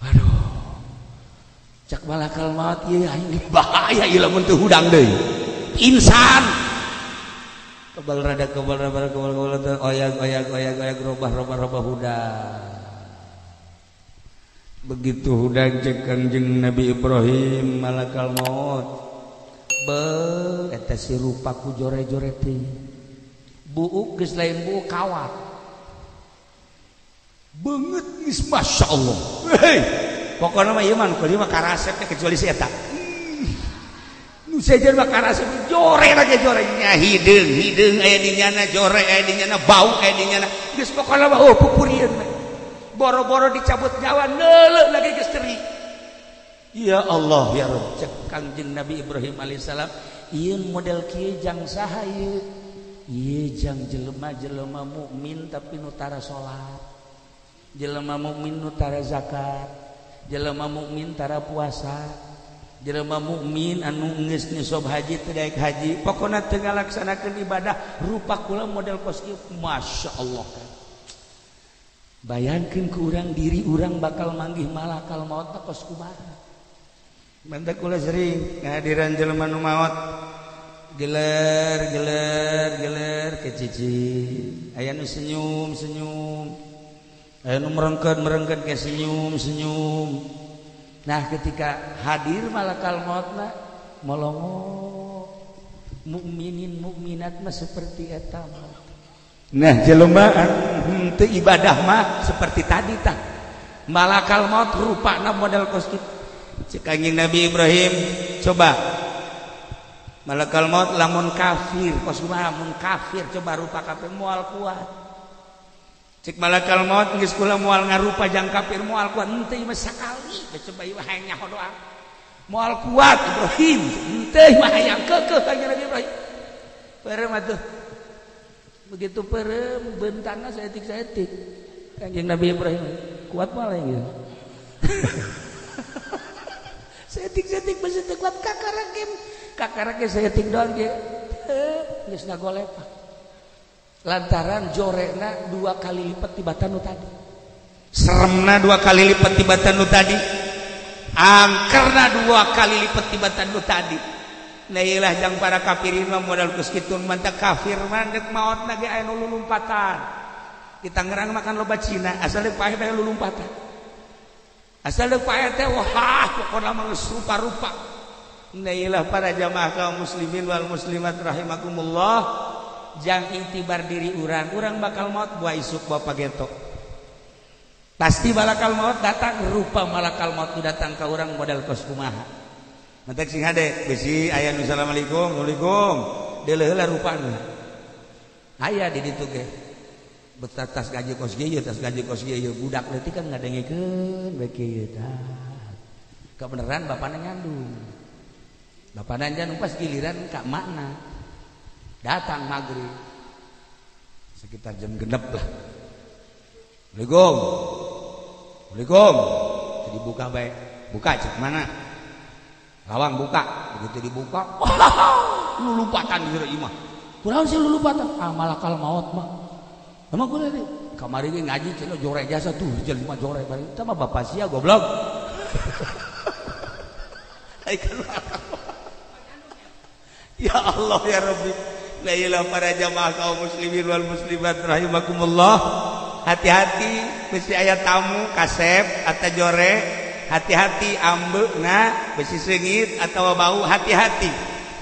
Speaker 1: aduh cek malakal maut ieu aing bahaya ieu lamun teu hudang deui pingsan kebal rada oyak robah hudang begitu hudang cek Kanjeng Nabi Ibrahim malakal maut eta si rupa ku jore-jore teh buuk geus lain buuk kawat beungeut geus masyaallah hei pokona mah ieu mah kudu mah karasep teh kecuali si eta nu sejen mah karasep jore lagi jorenya hideung aya di nyana jore aya di nyana bau aya di nyana geus pokona mah oh pupurieun mah boro-boro dicabut nyawa neuleuh lagi geus teri ya Allah ya Rabb cek Kanjeng Nabi Ibrahim alaihissalam ieu model kieu jang saha ieu jang jelema-jelema mukmin tapi nu tara salat jelema mukmin nu tara zakat jelema mukmin tara puasa jelema mukmin anu geus nisob haji teu daek haji pokona teu ngalaksanakeun ibadah rupa kula model kos kieu masyaallah bayangkeun ku urang diri urang bakal manggih malakal maut kos kumaha mantep kula sering ngahadiran jelema nu maot geler ke cici aya nu senyum aya nu merengkeun ke senyum nah ketika hadir malakal mautna molongo mukminin mukminat mah seperti eta nah jelema teu ibadah mah seperti tadi tah malakal maut rupana model kos kitu cek Kanjeng Nabi Ibrahim coba malakal maut lamun kafir kos kumaha mun kafir coba rupa kafir moal kuat cek malakal maut geus kula moal ngarupa jang kafir moal kuat henteu mah sakali coba ieu hayang nyaho doang moal kuat Ibrahim henteu mah hayang keukeuh Kanjeng Nabi Ibrahim peureum atuh begitu peureum beuntanna saeutik Kanjeng Nabi Ibrahim kuat mah lain gitu setik masih kuat kakarake setik doang ge geus ngagolepak lantaran jorena 2 kali lipat tibatan nu tadi seremna 2 kali lipat tibatan nu tadi angkerna 2 kali lipat tibatan nu tadi nah iyalah jang para kafirin mah modal geus kitu mantap kafir mah deuk maotna ge aya nu lulumpatan kita ngerang makan loba Cina asal deuk paeh bae lulumpatan asal deuk paeh teh wah pokona mah geus rupa-rupa nailah para jamaah kaum muslimin wal muslimat rahimakumullah jang itibar diri urang bakal maut buah isuk bawa pageto pasti malakal maut datang rupa malakal maut datang ke urang modal kos kumaha mantek sing hade bisi aya nu assalamualaikum waalaikum deuleuh heula rupana aya di ditu ge tas gaji kos ieu budak leutik kan ngadengikeun bae kieu tah kebenaran bapana ngandung Bapak danjan pas giliran kak makna datang maghrib sekitar jam genep lah. Assalamualaikum. Jadi buka baik. Buka cek mana? Lawang buka. Begitu dibuka, lulupatan dira imah. Kurang sih lulupatan. Malakal maut mah. Emang kudu teh. Kamari ge ngaji cenah jore jasa tuh jelema jore bari. Tah mah bapak sia goblok. Ya Allah ya Rabbi. La ilaha para jamaah kaum muslimin wal muslimat rahimakumullah. Hati-hati besi aya tamu kasep atau jore, hati-hati ambeuna besi seungit atawa bau, hati-hati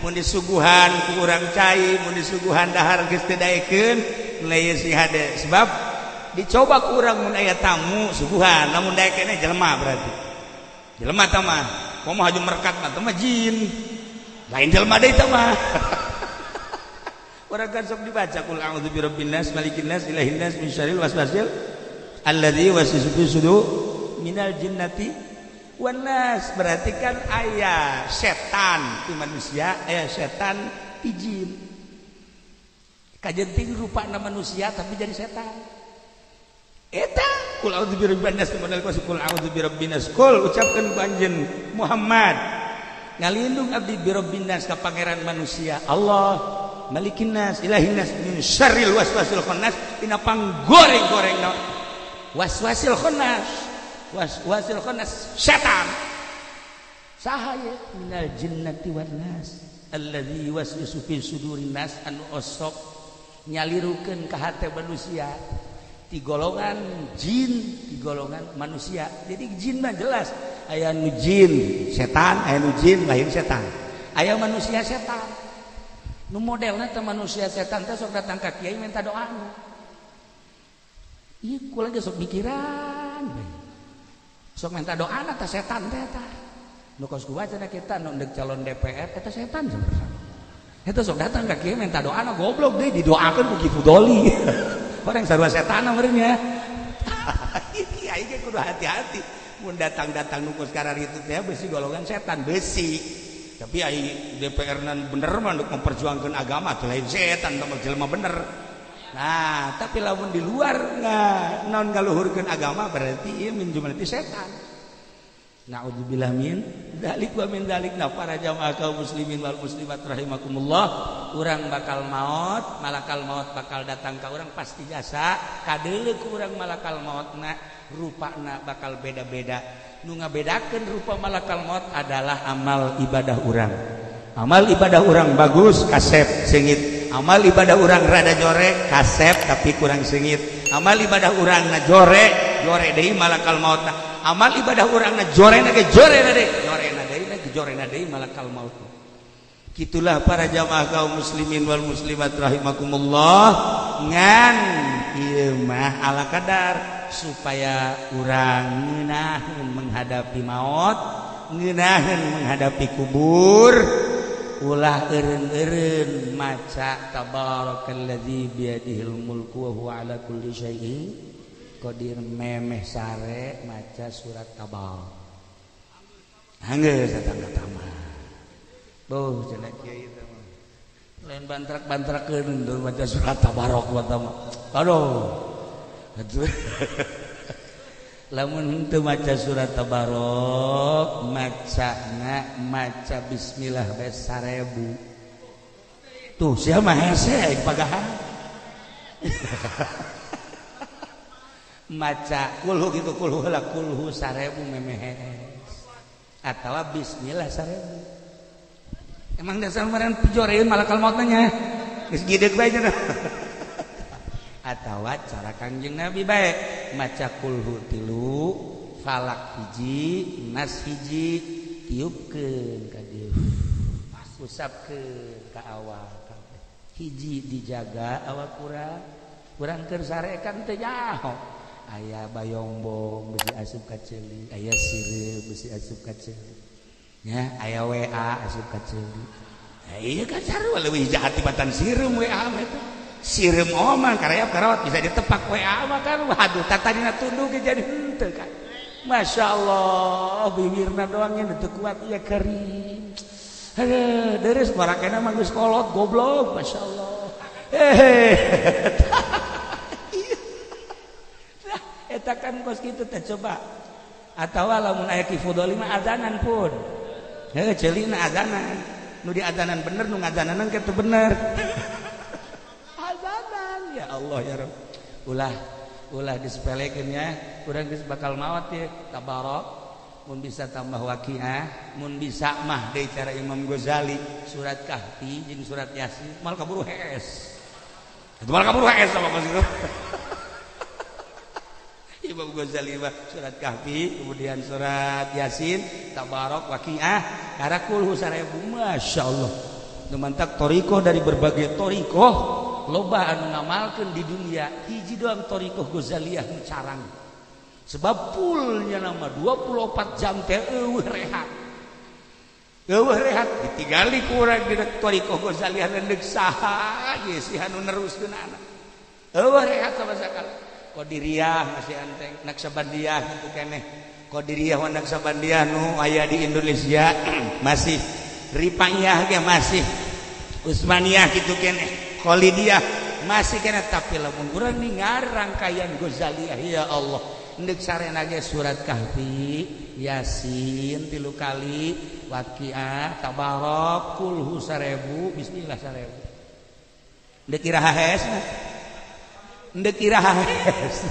Speaker 1: mun disuguhan ku urang cai, mun disuguhan dahar geus teu daekeun lain si hade sebab dicoba ku urang mun aya tamu suguhan namun daekeun jelema berarti jelema tah mah komo haju merkat mah tah mah jin lain jelema deui tah mah. Orang kan sok dibaca kul a'udzu birabbin nas malikin nas ilahin nas min syarril waswasil alladzi yuwaswisu fi sudur minal jinnati wan nas. Berarti kan aya setan di manusia, aya setan di jin. Kajenting rupana manusia tapi jadi setan. Eta kul a'udzu birabbin nas modal kul a'udzu birabbin nas kul ucapkeun panjen Muhammad ngalindung abdi birabbin nas ka pangeran manusia Allah malikin nas ilahin nas min syarril waswasil khannas tina panggoreng-gorengna waswasil khannas. Waswasil khannas setan saha ye minal jinnati wan nas alladzi yuwaswisu fi sudurin nas anu osok nyalirukeun ka hate manusia ti golongan jin ti golongan manusia. Jadi jin mah jelas aya nu jin setan, aya nu jin lahir setan, aya manusia setan. Nu modelna teh manusia setan teh sok datang ka kiai minta doana. Ieu kula ge sok pikiran. Sok minta doana teh setan teh tah. Nu kos kubaca kita nu deuk calon DPR eta setan sebenarnya. Eta sok datang ka kiai minta doana goblok deui didoakeun ku Kifu Doli. Orang sarua setan meureun ya. Kiai ge kudu hati-hati. Mun datang-datang nu kos karar itu teh besi golongan setan besi. Tapi ai DPR nan bener mah untuk memperjuangkan agama teh lain setan teh jelema bener. Nah, tapi lamun di luar naon ngaluhurkeun agama berarti ieu min jumlati setan. Naudzubillah min dzalik wa min dzalik. Nah, para jamaah kaum muslimin wal muslimat rahimakumullah, urang bakal maut, malakal maut bakal datang ka urang pasti jasa kadeuleu ku urang malakal mautna rupana bakal beda-beda. Nu ngabedakeun rupa malakal maut adalah amal ibadah urang. Amal ibadah urang bagus kasep seungit. Amal ibadah urang rada jore kasep tapi kurang seungit. Amal ibadah urang na jore deui malakal mautna. Amal ibadah urang na jorena ge jorena deui malakal maut. Kitulah para jamaah kaum muslimin wal muslimat rahimakumullah ngan ieu mah ala kadar supaya urang ngeunaheun menghadapi maut, ngeunaheun menghadapi kubur, ulah eureun-eureun maca tabarakalladzi biyadihil mulku wa huwa ala kulli syai'in qadir memeh sare maca surat Tabah. Hanggeus datang-datang mah. Boh cenah kiai teh mah. Lain bantrak-bantrakeun teu maca surat Tabarok wa mah. Aduh. Lamun henteu maca surat Tabarok maca bismillah bae 1000. Tuh sia mah hese pagahan. Maca kulhu gitu kulhu 1000 memehes. Atawa bismillah 1000. Emang dasar meureun pijoreun malakal maut nya. Geus gideg bae cenah. Atawa cara Kangjeng Nabi bae maca kulhu 3 falak hiji nas hiji tiupkeun ka dieu usapkeun ka awak hiji dijaga awak urang keur sarekan teh nyaho aya bayombong bisi asup ka ceuli aya sireum bisi asup ka ceuli nya aya WA asup ka ceuli ieu kan sarua leuwih jahat tibatan sireum WA mah eta sireum omang karayap karawat bisa ditepak WA mah kan waduh tatadina tunduk jadi henteu kan Masya Allah bibirna doang yang teu kuat ieu kering Deres barakena mah geus kolot goblok masyaallah. Nah, eta kan kos kitu teh coba. Atawa lamun aya kifudoli mah azanan pun. Heuh ceulina azanan. Nu di azanan bener nu ngazananan kitu bener. Azanan ya Allah ya Rabb. Ulah disepelekeun ya. Urang geus bakal maot ya tabarok. Mun bisa tambah waqiah, mun bisa mah deui cara Imam Ghazali surat Kahfi jeung surat Yasin mal kaburu hees. Itu mal kaburu hees sama pas itu. Imam Ghazali mah surat Kahfi, kemudian surat Yasin, tabarok, waqiah, karakul 1000 masyaallah. Nu mantak thariqah dari berbagai thariqah loba anu ngamalkeun di dunia, hiji doang thariqah Ghazaliyah nu carang. Sebab pulnya nama 24 jam teh eueuh rehat ditinggali ku urang di thariqah Ghazaliyah neuk saha ge si anu neruskeunana eueuh rehat sama sakali Qadiriyah masih enteng Naqsabandiyah kitu keneh Qadiriyah wa Naqsabandiyah nu aya di Indonesia masih Rifaiyah ge masih Utsmaniyah kitu keneh Khalidiyah masih keneh tapi lamun urang ningali rangkaian Ghazaliyah ya Allah ndek sarena ge surat Kahfi, Yasin 3 kali, Waqiah, Tabarok, Kulhu 1000, Bismillah 1000. Ndek iraha hees. Ndek iraha hees.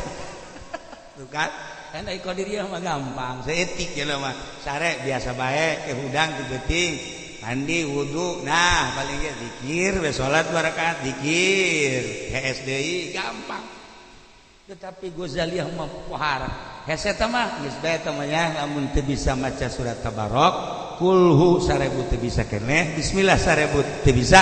Speaker 1: Tuh kan? Kan ai Qadiriyah mah gampang, seetik ya mah. Sare biasa bae ke hudang teu geuting, mandi wudu, nah paling ge zikir, we salat 2 rakaat zikir, hees deui gampang. Tetapi Ghazaliyah mah pohar hese teh mah geus bae teh mah nya lamun teu bisa maca surat tabarok kulhu 1000 teu bisa keneh bismillah 1000 teu bisa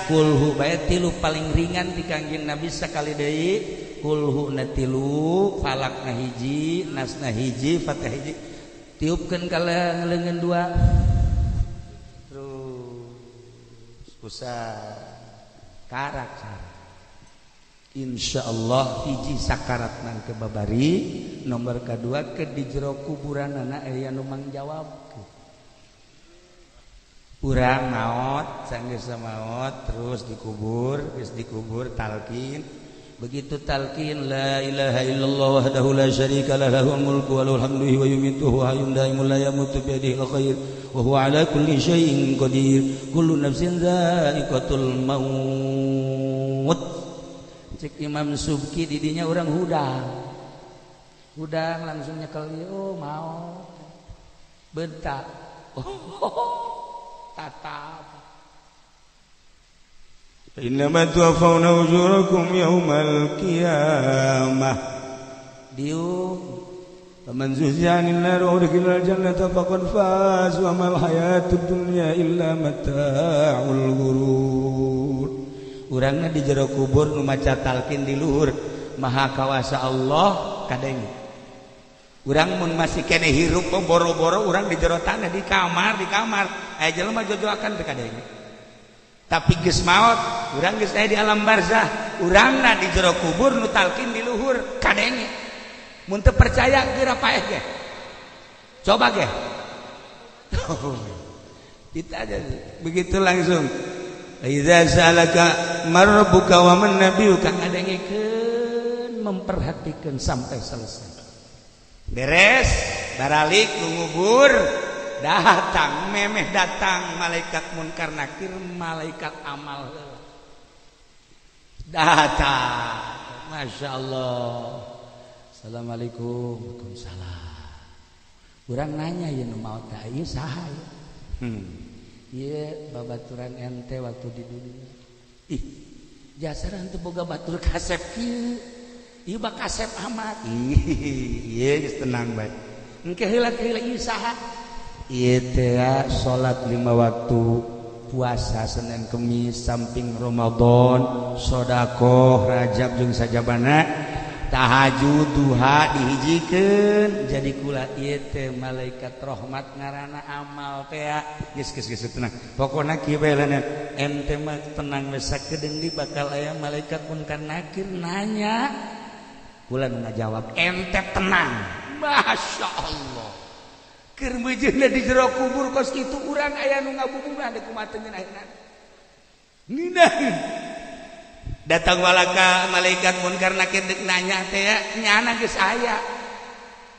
Speaker 1: kulhu bae 3 paling ringan di kangjeng Nabi sakali deui kulhu na 3 falak na hiji nas na hiji fatihah hiji tiupkeun ka leungeun 2 terus pusat karak insyaallah hiji sakarat nang kebabari nomor kedua ke di jero kuburanana aya nu mangjawab urang maot sanggeus maot terus dikubur geus dikubur talqin begitu talqin la ilaha illallah wahdahu la syarikalah lahul mulku wa lahul hamdu wa yumiitu wa hayyun daimul la yamutu bi yadihi alkhair wa huwa ala kulli syai'in qadir kullu nafsin dha'iqatul maut. Cek Imam Subki didinya orang hudang langsung nyekel oh mau bentak tatap innama tuwaffawna ujurakum yaumal qiyamah diu faman zuhziha 'anil nar wa udkhilal jannata faqad faz wa mal hayatud dunya illa mata'ul ghurur. Urangna di jero kubur nu maca talqin di luhur maha kawasa Allah kadeng. Urang mun masih kene hirup boro-boro urang di jero tanah di kamar aya jelema jojoakan teu kadeng. Tapi geus maot urang geus aya di alam barzah urangna di jero kubur nu talqin di luhur kadeng. Mun teu percaya geura paeh ge. Coba ge. Kita aja begitu langsung. Idza salaka marbuka wa man nabiyuka ngadengikeun memperhatikan sampai selesai. Beres baralik ngubur datang memeh datang malaikat munkar nakir malaikat amal datang masyaallah assalamualaikum waalaikumsalam urang nanya ye nu maot teh ieu saha ya iya babaturan ente waktu di dunia ih jasar ente boga batur kasep kieu ieu bak kasep amat iya geus tenang bae engke heula ieu saha ieu teh salat 5 waktu puasa Senin Kemis samping Ramadan sedekah Rajab jeung sajabana tahajud duha dihijikeun jadi kula ieu teh malaikat rahmat ngaranna amal teh geus tenang pokona kieu bae ente mah tenang we sakedeung di bakal aya malaikat munkar nakir nanya kula nu ngajawab ente tenang masyaallah keur bejeuna di jero kubur kos kitu urang aya nu ngabubungna deuk kumaha teu ngeunahna ngeunaheun datang malaikat munkar nakir deuk nanya teh ya nyana geus aya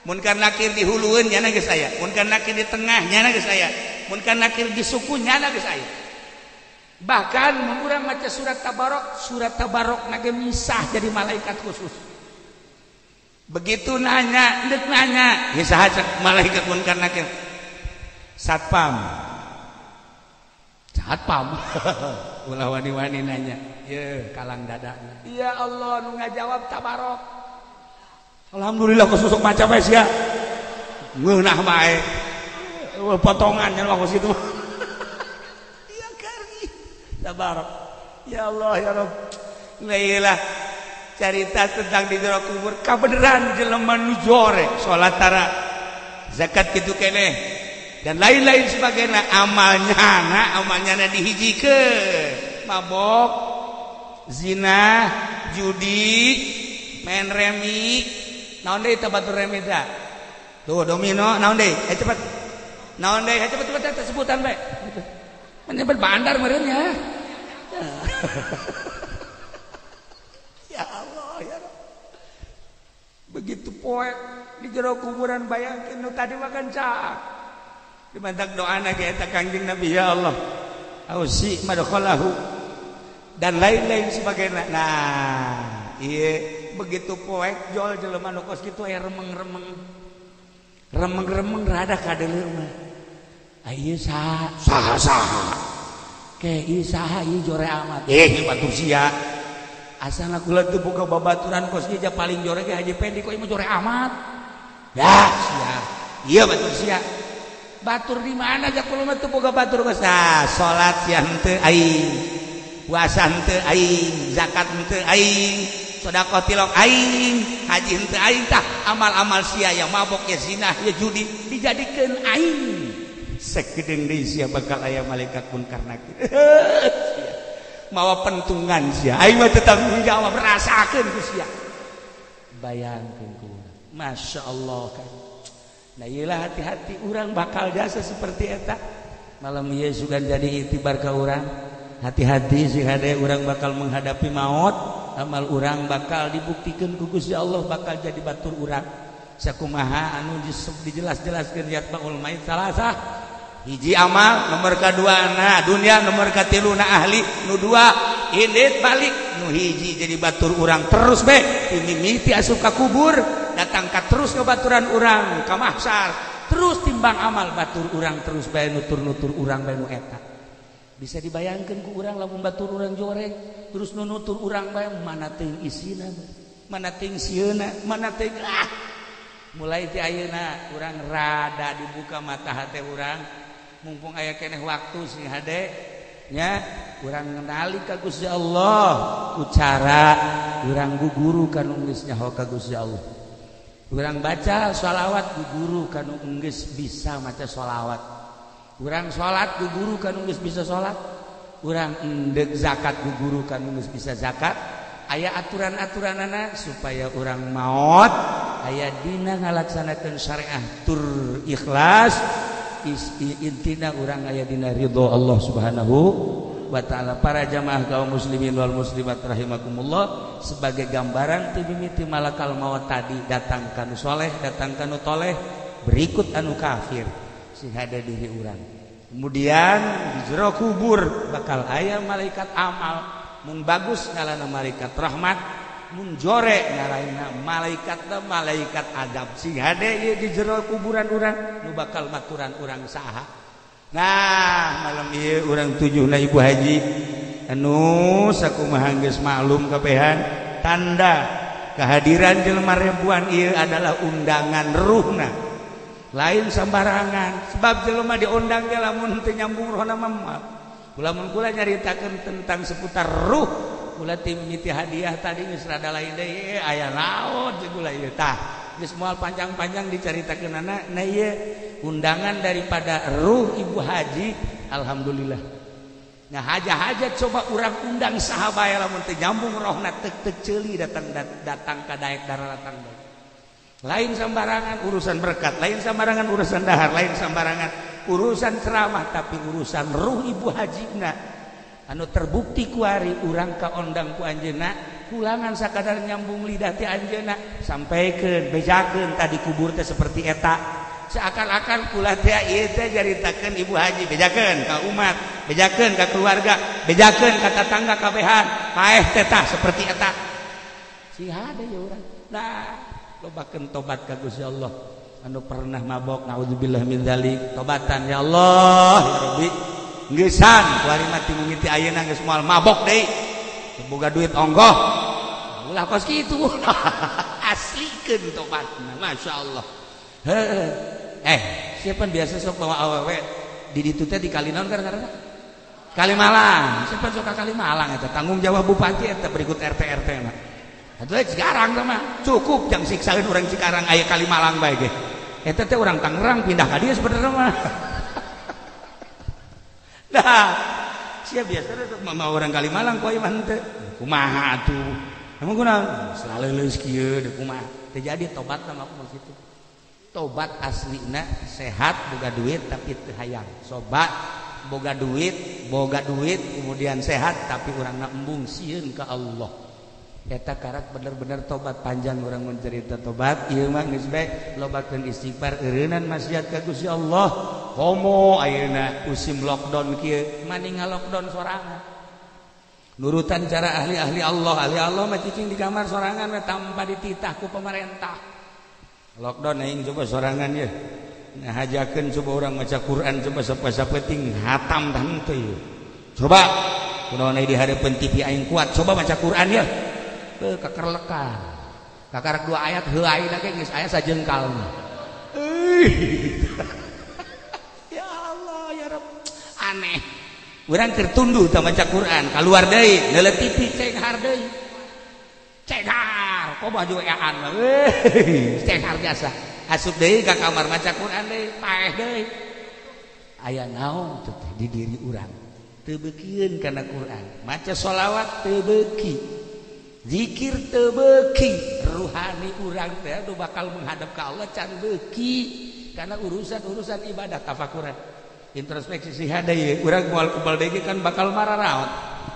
Speaker 1: munkar nakir di hulueun nyana geus aya munkar nakir di tengah nyana geus aya munkar nakir di suku nyana geus aya bahkan mun urang maca surat tabarok nage misah jadi malaikat khusus begitu nanya deuk nanya geus saha malaikat munkar nakir satpam ulah wani-wani nanya ye kalang dadana ya Allah nu ngajawab tabarok alhamdulillah kesusuk maca bae sia ngeunah bae potongan nya kos itu ya kari tabarok ya Allah ya Rabb lailah cerita tentang di jero kubur kabeneran jelema nu jore salat tara zakat kitu keneh dan lain-lain sebagainya amalnya dihijikeun mabok zina judi main remi naon deui teh batur remi teh tuh domino naon deui cepet naon deui cepet sebutan bae menyebut bandar meureun ya ya Allah ya Rabb begitu poe di jero kuburan bayangkeun nu tadi makan cak dimantak doana ge eta Kangjeng Nabi ya Allah ausi madkhalahu dan lain-lain sebagainya nah ieu begitu poek jol jelema nu kos kitu aya remeng rada kadeuleur mah ieu saha ke ieu saha ieu jore amat batur sia asana kula teu boga babaturan kos ieu paling jore ge Haji Pendi kok ieu jore amat ya sia ieu batur sia batur di mana aja kulo mah teu boga batur geus salat sia henteu aing puasa henteu aing zakat henteu aing sedekah tilok aing haji henteu aing tah amal-amal sia ya mabok ya zina ya judi dijadikeun aing sakedeung deui sia bakal aya malaikat munkar nakir mawa pentungan sia aing mah teu tanggung jawab rasakeun ku sia bayangkeun ku masyaallah kan. Nah iyalah hati-hati orang bakal jasa seperti eta malam ieu sugan jadi itibar ka urang hati-hati sih hade urang bakal menghadapi maut amal urang bakal dibuktikeun ku Gusti Allah bakal jadi batur urang sakumaha anu dijelas-jelaskeun yatbaul mait salasah hiji amal nomor kaduana dunia nomor katiluna ahli nu dua indit balik nu hiji jadi batur urang terus be mimiti asup ka kubur datang ka terus ke baturan urang ka mahsyar terus timbang amal batur urang terus bae nutur-nutur urang bae nu eta bisa dibayangkeun ku urang lamun batur urang joreng terus nu nutur urang bae mana teuing isina mana teuing sieuna mana teuing mulai ti ayeuna urang rada dibuka mata hate urang mumpung aya keneh waktu sing hade nya urang ngenali ka Gusti Allah ku cara urang guguru kanu geus nyaho ka Gusti Allah urang baca sholawat ku guru kanu geus bisa maca sholawat urang salat ku guru kanu geus bisa salat urang endeg zakat ku guru kanu geus bisa zakat aya aturan-aturanana supaya urang maot aya dina ngalaksanakeun syariah tur ikhlas intina urang aya dina ridho Allah Subhanahu wa ta'ala. Para jamaah kaum muslimin wal muslimat rahimakumullah, sebagai gambaran ti mimiti malakal maut tadi datang kanu soleh, datang kanu toleh, berikut anu kafir sing hade diri urang. Kemudian di jero kubur bakal aya malaikat amal, mun bagus ngaranna malaikat rahmat, mun jore ngaranna malaikat adab. Sing hade ieu di jero kuburan urang nu bakal maturan urang saha. Nah, malam ieu urang tujuhna Ibu Haji anu sakumaha geus maklum kabehan tanda kehadiran jelema ribuan ieu adalah undangan ruhna. Lain sembarangan, sebab jelema diundang ge lamun teu nyambung rohna mah. Lamun kula nyaritakeun tentang seputar ruh, kula ti mimiti hadiah tadi geus rada lain deui aya naon jeung kula ieu tah. Geus moal panjang-panjang dicaritakeunana na ieu undangan daripada ruh Ibu Haji, alhamdulillah. Nah haja-haja coba urang undang sahabat lamun teu nyambung rohna teuk ceuli datang ka daek daratan bae. Lain sembarangan urusan berkat, lain sembarangan urusan dahar, lain sembarangan urusan ceramah, tapi urusan ruh ibu hajina anu terbukti kuari urang kaondang ku anjeunna kulangan sakadar nyambung lidah ti anjeunna sampaikeun bejakeun tadi kubur teh seperti eta seakan-akan kula teh ieu teh jaritakeun ibu haji bejakeun ka umat, bejakeun ka keluarga, bejakeun ka tetangga kabehan paeh teh tah seperti eta sing hade ya urang. Nah lobakeun tobat ka Gusti Allah anu pernah mabok naudzubillah min dzalik tobatan ya Allah ya Rabbi ngeusan kuari mati mungiti ayeuna geus moal mabok deui boga duit onggoh ulah kos kitu aslikeun tobatna masyaallah heuh siapa biasa sok bawa awewe di ditu teh di Kalinaon karena Kalimalang siapa sok ka Kalimalang eta tanggung jawab bupati eta berikut RT mah atuh Cikarang mah cukup jang siksaeun urang Cikarang aya Kalimalang bae ge eta teh urang Tangerang pindah ka dieu sebenarnya mah nah sia biasa teh mah urang Kalimalang ku aya mah teh kumaha atuh emang kunaon saleuleus kieu deuk kumaha teh jadi tobat mah aku kitu tobat aslina sehat boga duit tapi teu hayang sobat boga duit kemudian sehat tapi urangna embung sieun ka Allah eta karak bener-bener tobat panjang urang mun cerita tobat ieu mah geus bae lobakeun istighfar eureunan maksiat ka Gusti Allah komo ayeuna musim lockdown kieu maningal lockdown sorangan nurutan cara ahli Allah mah cicing di kamar sorangan we tanpa dititah ku pemerintah lockdown aing coba sorangan ye ngahajakeun coba urang maca Quran coba sapeting hatam tah teu coba kunaon di hareupeun TV aing kuat coba maca Quran ye kekerlekan kakarak 2 ayat heuh ayeuna ge geus aya sajengkal ya Allah ya Rabb aneh urang keur tunduh tah maca Quran kaluar deui leuleuh TV cenghar deui cenghar kok baju eaan mah cenghar biasa asup deui ka kamar maca Quran deui paeh deui aya naon teh di diri urang teu beukieun kana Quran maca sholawat teu beuki zikir teu beuki ruhani urang teh anu bakal menghadap ka Allah can beuki karena urusan ibadah tafakuran introspeksi si hade urang moal kubal deui kan bakal mararaot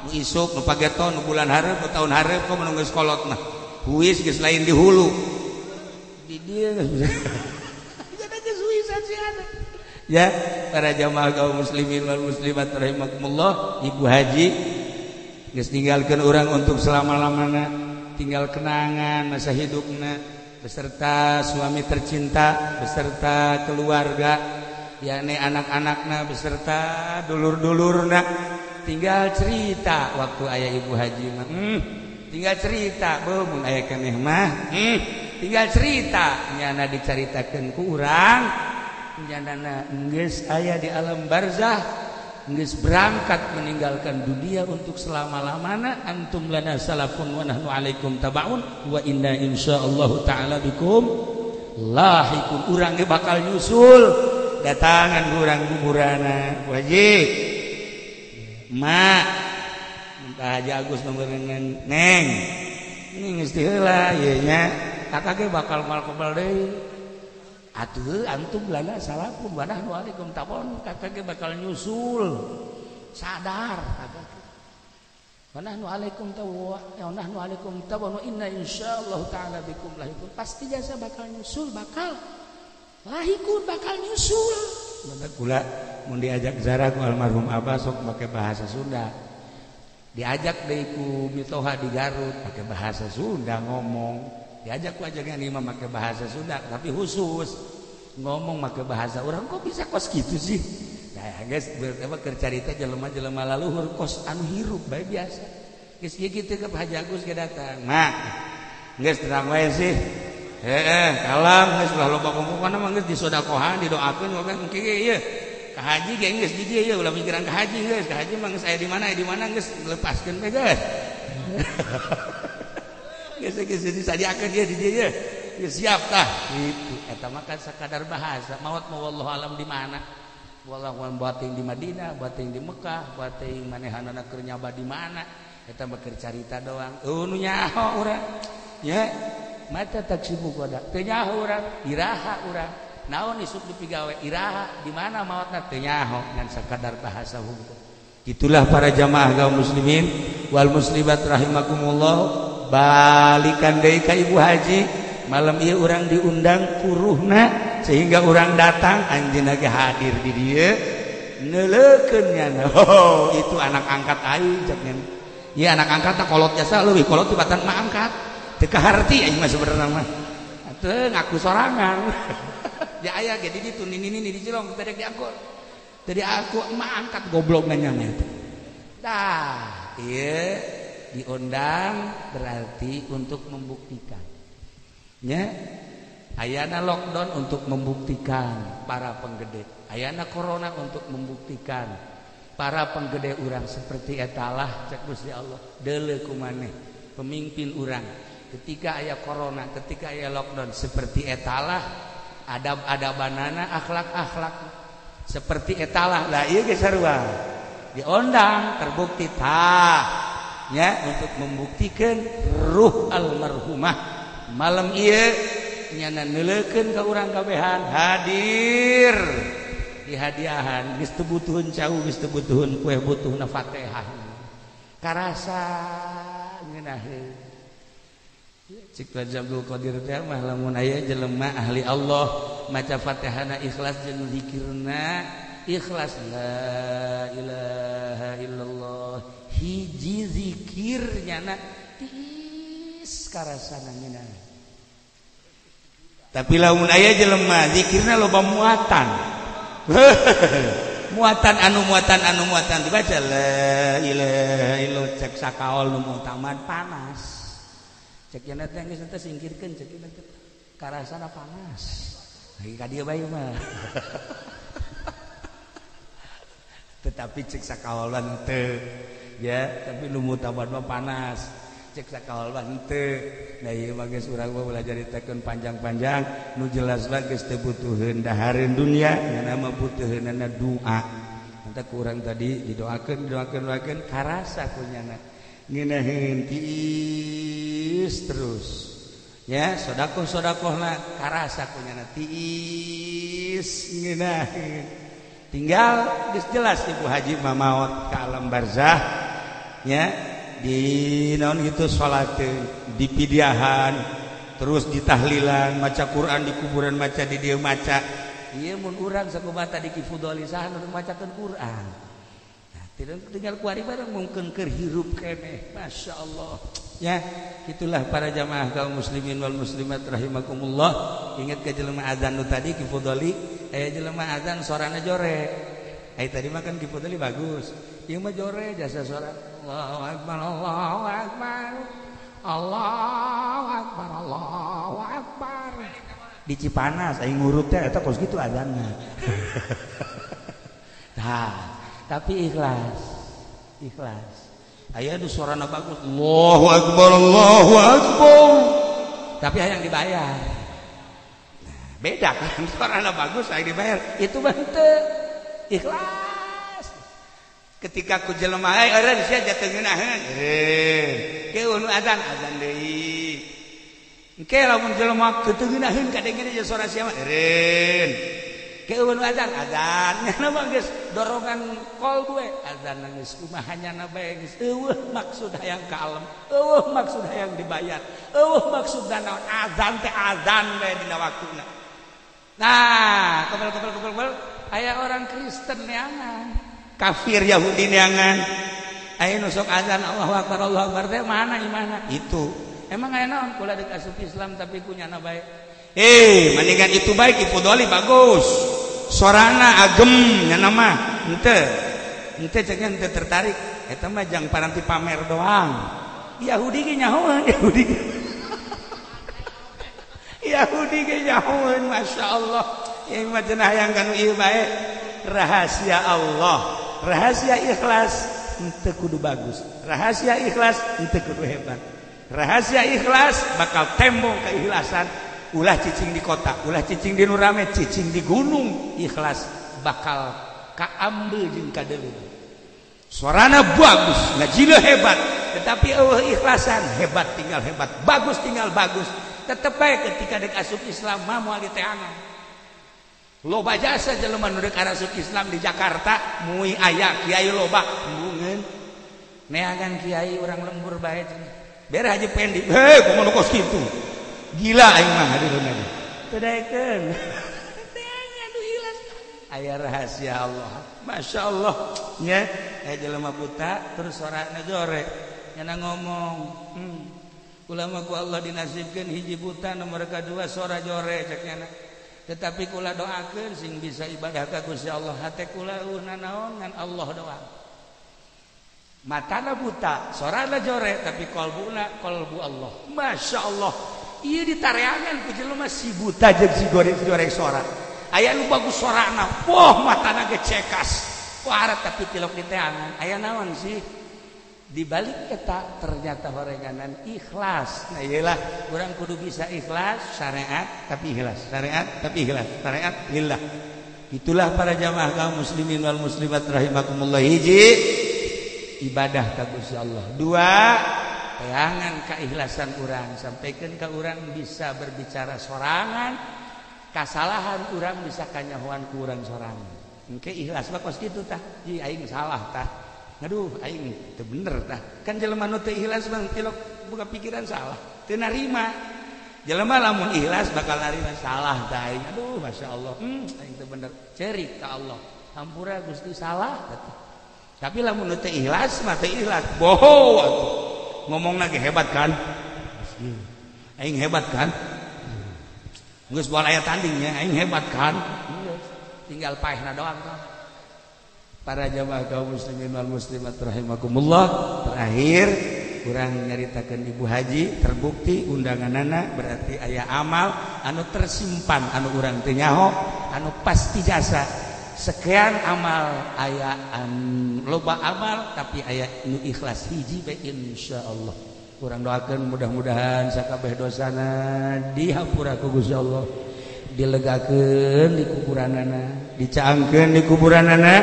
Speaker 1: nu isuk nu pageton nu bulan hareup nu taun hareup kok menunggu kolot mah huis geus lain di hulu di dieu jadi kesuisan si hade ya para jamaah kaum muslimin wal muslimat rahimakumullah ibu haji geus ninggalkeun urang untuk selama-lamana tinggal kenangan masa hidupna beserta suami tercinta beserta keluarga yakni anak-anakna beserta dulur-dulurna tinggal cerita waktu aya ibu haji mah tinggal cerita mun aya keneh mah tinggal cerita nyana dicaritakeun ku urang nyanana geus aya di alam barzah geus berangkat meninggalkan dunia untuk selama-lamana antum lana salafun wa nahnu alaikum tabaun wa inna insyaallah taala bikum lahiqun urang ge bakal nyusul datangan urang kuburana wajib mak minta Haji Agus nomeureun neng ini geus heula ieu nya kakak ge bakal malkobal deui atuh antum lana salafun wa nahnu alaikum tabaun kakak ge bakal nyusul sadar kakak wa nahnu alaikum tabaun wa inna insyaallah taala bikum lahiqun pasti jasa bakal nyusul bakal lahikun bakal nyusul maka kula mun diajak ziarah ku almarhum Abah sok make bahasa Sunda diajak deui ku mitoha di Garut pakai bahasa Sunda ngomong diajak ku ajakan imam make bahasa Sunda tapi khusus ngomong make bahasa orang kok bisa kos gitu sih nah guys apa keur carita jelema-jelema laluhur kos anu hirup bae biasa geus kieu kitu ke Haji Agus ge datang nah geus terang wae sih kalem geus ulah loba kumpulna mah geus disodakohan didoakeun engke ge ieu ka haji ge geus di dieu ulah mikiran ka haji geus ka haji mah geus aya di mana geus lepaskeun we geus geus disadiakeun dia di dieu geus siap tah kitu eta mah kan sakadar bahasa maot mah wallahu alam di mana wallahu alam bating di Madinah bating di Mekah bating manehanana keur nyaba di mana eta mah keur carita doang nu nyaho urang ya maca taksimu koda teu nyaho urang iraha urang naon isuk dipigawe iraha di mana maotna teu nyaho ngan sakadar bahasa hukum. Itulah para jamaah kaum muslimin wal muslimat rahimakumullah, balikan deui ka ibu haji malam ieu urang diundang puruhna sehingga urang datang anjeunna ge hadir di dieu neulekeun nya. Oh itu anak angkat aing cek nya. Ieu anak angkat kolot jasa leuwih kolot tibatan mah angkat teu kaharti aing mah sebenarnya mah teu ngaku sorangan. Ya aya ge di ditu nini di Cilong teu diangkut tadi aku emak angkat goblok nanya dah iya diundang berarti untuk membuktikan nya ayana lockdown untuk membuktikan para penggede ayana corona untuk membuktikan para penggede urang seperti etalah cek Gusti Allah deuleu kumaneh pemimpin urang ketika aya corona ketika aya lockdown seperti etalah adab-adabanana akhlak-akhlak seperti etalah lah ieu ge sarua diundang terbukti ya untuk membuktikan ruh almarhumah malam ieu nyana neuleukeun ka urang kabehan hadir di hadiahan geus teu butuhun cau geus teu butuhun kue butuhna Fatihah karasa ngeunaheun cik Abdul Qadir teh mah lamun aya jelema ahli Allah maca Fatihahna ikhlas jeung zikirna ikhlas la ilaha illallah hiji zikirnya na tis karasana ngeuna. Tapi lamun aya jelema zikirna loba muatan muatan dibaca la ilaha illallah cek sakaol nu taman panas cek yana teh geus teh singkirkeun cek yana teh karasana panas lagi ka dieu bae mah tetapi cek sakaolan teu ya tapi nu mutaban mah panas cek sakaolan teu da ieu mah geus urang mah ulah caritakeun panjang-panjang nu jelas mah geus teu butuheun dahareun dunia nyana mah butuheunana doa anta ku urang tadi didoakeun karasa ku nyana ngeunaheun tiis terus ya sodakoh-sodakohna karasa ku nyana tiis ngeunaheun tinggal geus jelas ibu haji mamaot ka alam barzah ya di naon gitu salat di pidiahan terus di tahlilan maca Quran di kuburan maca di dieu maca ieu mun urang sakubata di Kifudoli saha nu macakeun Quran tinggal kuari bareng mungkin kerhirup keneh Masya Allah ya itulah para jamaah kaum muslimin wal muslimat rahimakumullah ingat ke jelema azan nu tadi Kifudoli aya jelema azan suarana jore tadi makan Kifudoli bagus ieu mah jore jasa suara Allahu akbar Allahu akbar Allahu akbar Allahu akbar di Cipanas aing ngurut teh eta kos kitu azanna tah tapi ikhlas aya nu suarana bagus Allahu akbar tapi hayang dibayar nah, beda kan suarana bagus hayang dibayar itu mah teu ikhlas ketika ku jelema eureun sia jatuh ngeunaheun ke unu azan deui engke lamun jelema teu ngeunaheun kadenge jeung suara sia mah eureun keun azan nya mah geus dorongan kol gue azan geus kumahanya bae geus eueuh maksud hayang ka alam eueuh maksud hayang dibayar eueuh maksud naon azan teh azan bae dina waktuna nah kebal aya orang Kristen neangan kafir Yahudi neangan aya nu sok azan Allahu akbar teh mana imana itu emang aya naon kula deuk asup Islam tapi kunyana bae mendingan itu baik Kifudoli bagus sorana agem nyana mah henteu ceknya henteu tertarik eta mah jang paranti pamer doang Yahudi ge nyahoeun Yahudi ge nyahoeun masyaallah yang mah cenah hayang kanu ieu bae rahasia Allah rahasia ikhlas henteu kudu bagus rahasia ikhlas henteu kudu hebat rahasia ikhlas bakal tembok keikhlasan ulah cicing di kota ulah cicing di nu rame cicing di gunung ikhlas bakal kaambeul jeung kadeuleu suarana bagus ngajina hebat tetapi eueuh ikhlasan hebat tinggal hebat bagus tinggal bagus tetep bae ketika dek asup Islam mah moal diteangan. Loba jasa jelema nu dek asup Islam di Jakarta muih aya kiai loba embungeun. Neangan kiai urang lembur bae cenah. Bere Haji Pendi, heh kumaha nu kos kitu. Gila aing mah hadirna. Teu daekeun. Neangan nu ilas. Aya rahasia Allah. Masya Allah nya jelema buta terus sorana jore nyana ngomong ulama ku Allah dinasibkeun hiji buta nomor kadua sora jore cek nyana tetapi kula doakeun sing bisa ibadah ka Gusti Allah hate kula nanaon ngan Allah doang matana buta sorana jore tapi qalbuna qalbu Allah Masya Allah ieu ditareangan ku jelema si buta jeung si jore sora aya nu bagus sorana poh matana ge cekas warat tapi tilok diteangan aya naon sih dibalik eta ternyata horenganan ikhlas nah iyalah urang kudu bisa ikhlas syariat tapi ikhlas syariat tapi ikhlas syariat lillah itulah para jamaah kaum muslimin wal muslimat rahimakumullah hiji ibadah ka Gusti Allah dua teangan keikhlasan urang sampaikeun ka urang bisa berbicara sorangan kasalahan urang bisa kanyahoan ku urang sorangan engke ikhlas mah kos kitu tah ji aing salah tah ngaduh aing teu bener tah kan jelema nu teu ikhlas mah tilok boga pikiran salah teu narima jelema lamun ikhlas bakal narima salah tah aing aduh masyaallah aing teu bener cerik ka Allah hampura Gusti salah tapi lamun nu teu ikhlas mah teu ikhlas boho atuh ngomongna ge hebat kan aing hebat kan geus boal aya tandingnya aing hebat kan tinggal paehna doang kan. Para jamaah kaum muslimin wal muslimat rahimakumullah terakhir urang nyaritakeun Ibu Haji terbukti undanganana berarti aya amal anu tersimpan anu urang teu nyaho anu pasti jasa sekian amal aya loba amal tapi aya nu ikhlas hiji bae insyaallah urang doakeun mudah-mudahan sakabeh dosana dihampura ku Gusti Allah dilegakeun di kuburanana dicaangkeun di kuburanana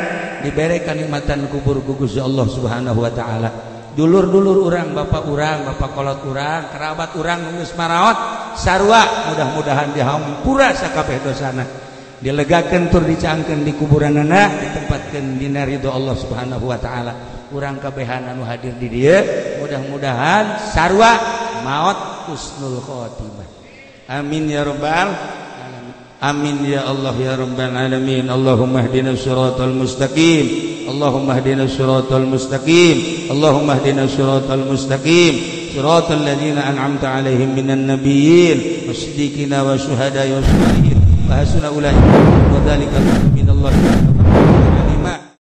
Speaker 1: dibere kanikmatan kubur ku Gusti Allah Subhanahu wa taala dulur-dulur urang bapak kolot urang kerabat urang geus maraot sarua mudah-mudahan dihampura sakabeh dosana dilegakeun tur dicaangkeun di kuburanana ditempatkeun dina ridho Allah Subhanahu wa taala urang kabehan anu hadir di dieu mudah-mudahan sarua maot husnul khotimah amin ya rabbal amin ya Allah ya rabbal alamin Allahumma ihdinas siratal mustaqim Allahumma ihdinas siratal mustaqim Allahumma ihdinas siratal mustaqim siratal ladzina an'amta 'alaihim minan nabiyyin wasiddiqina wasyuhada'i wassalihin wa hasuna ulaika wa dzalika min Allah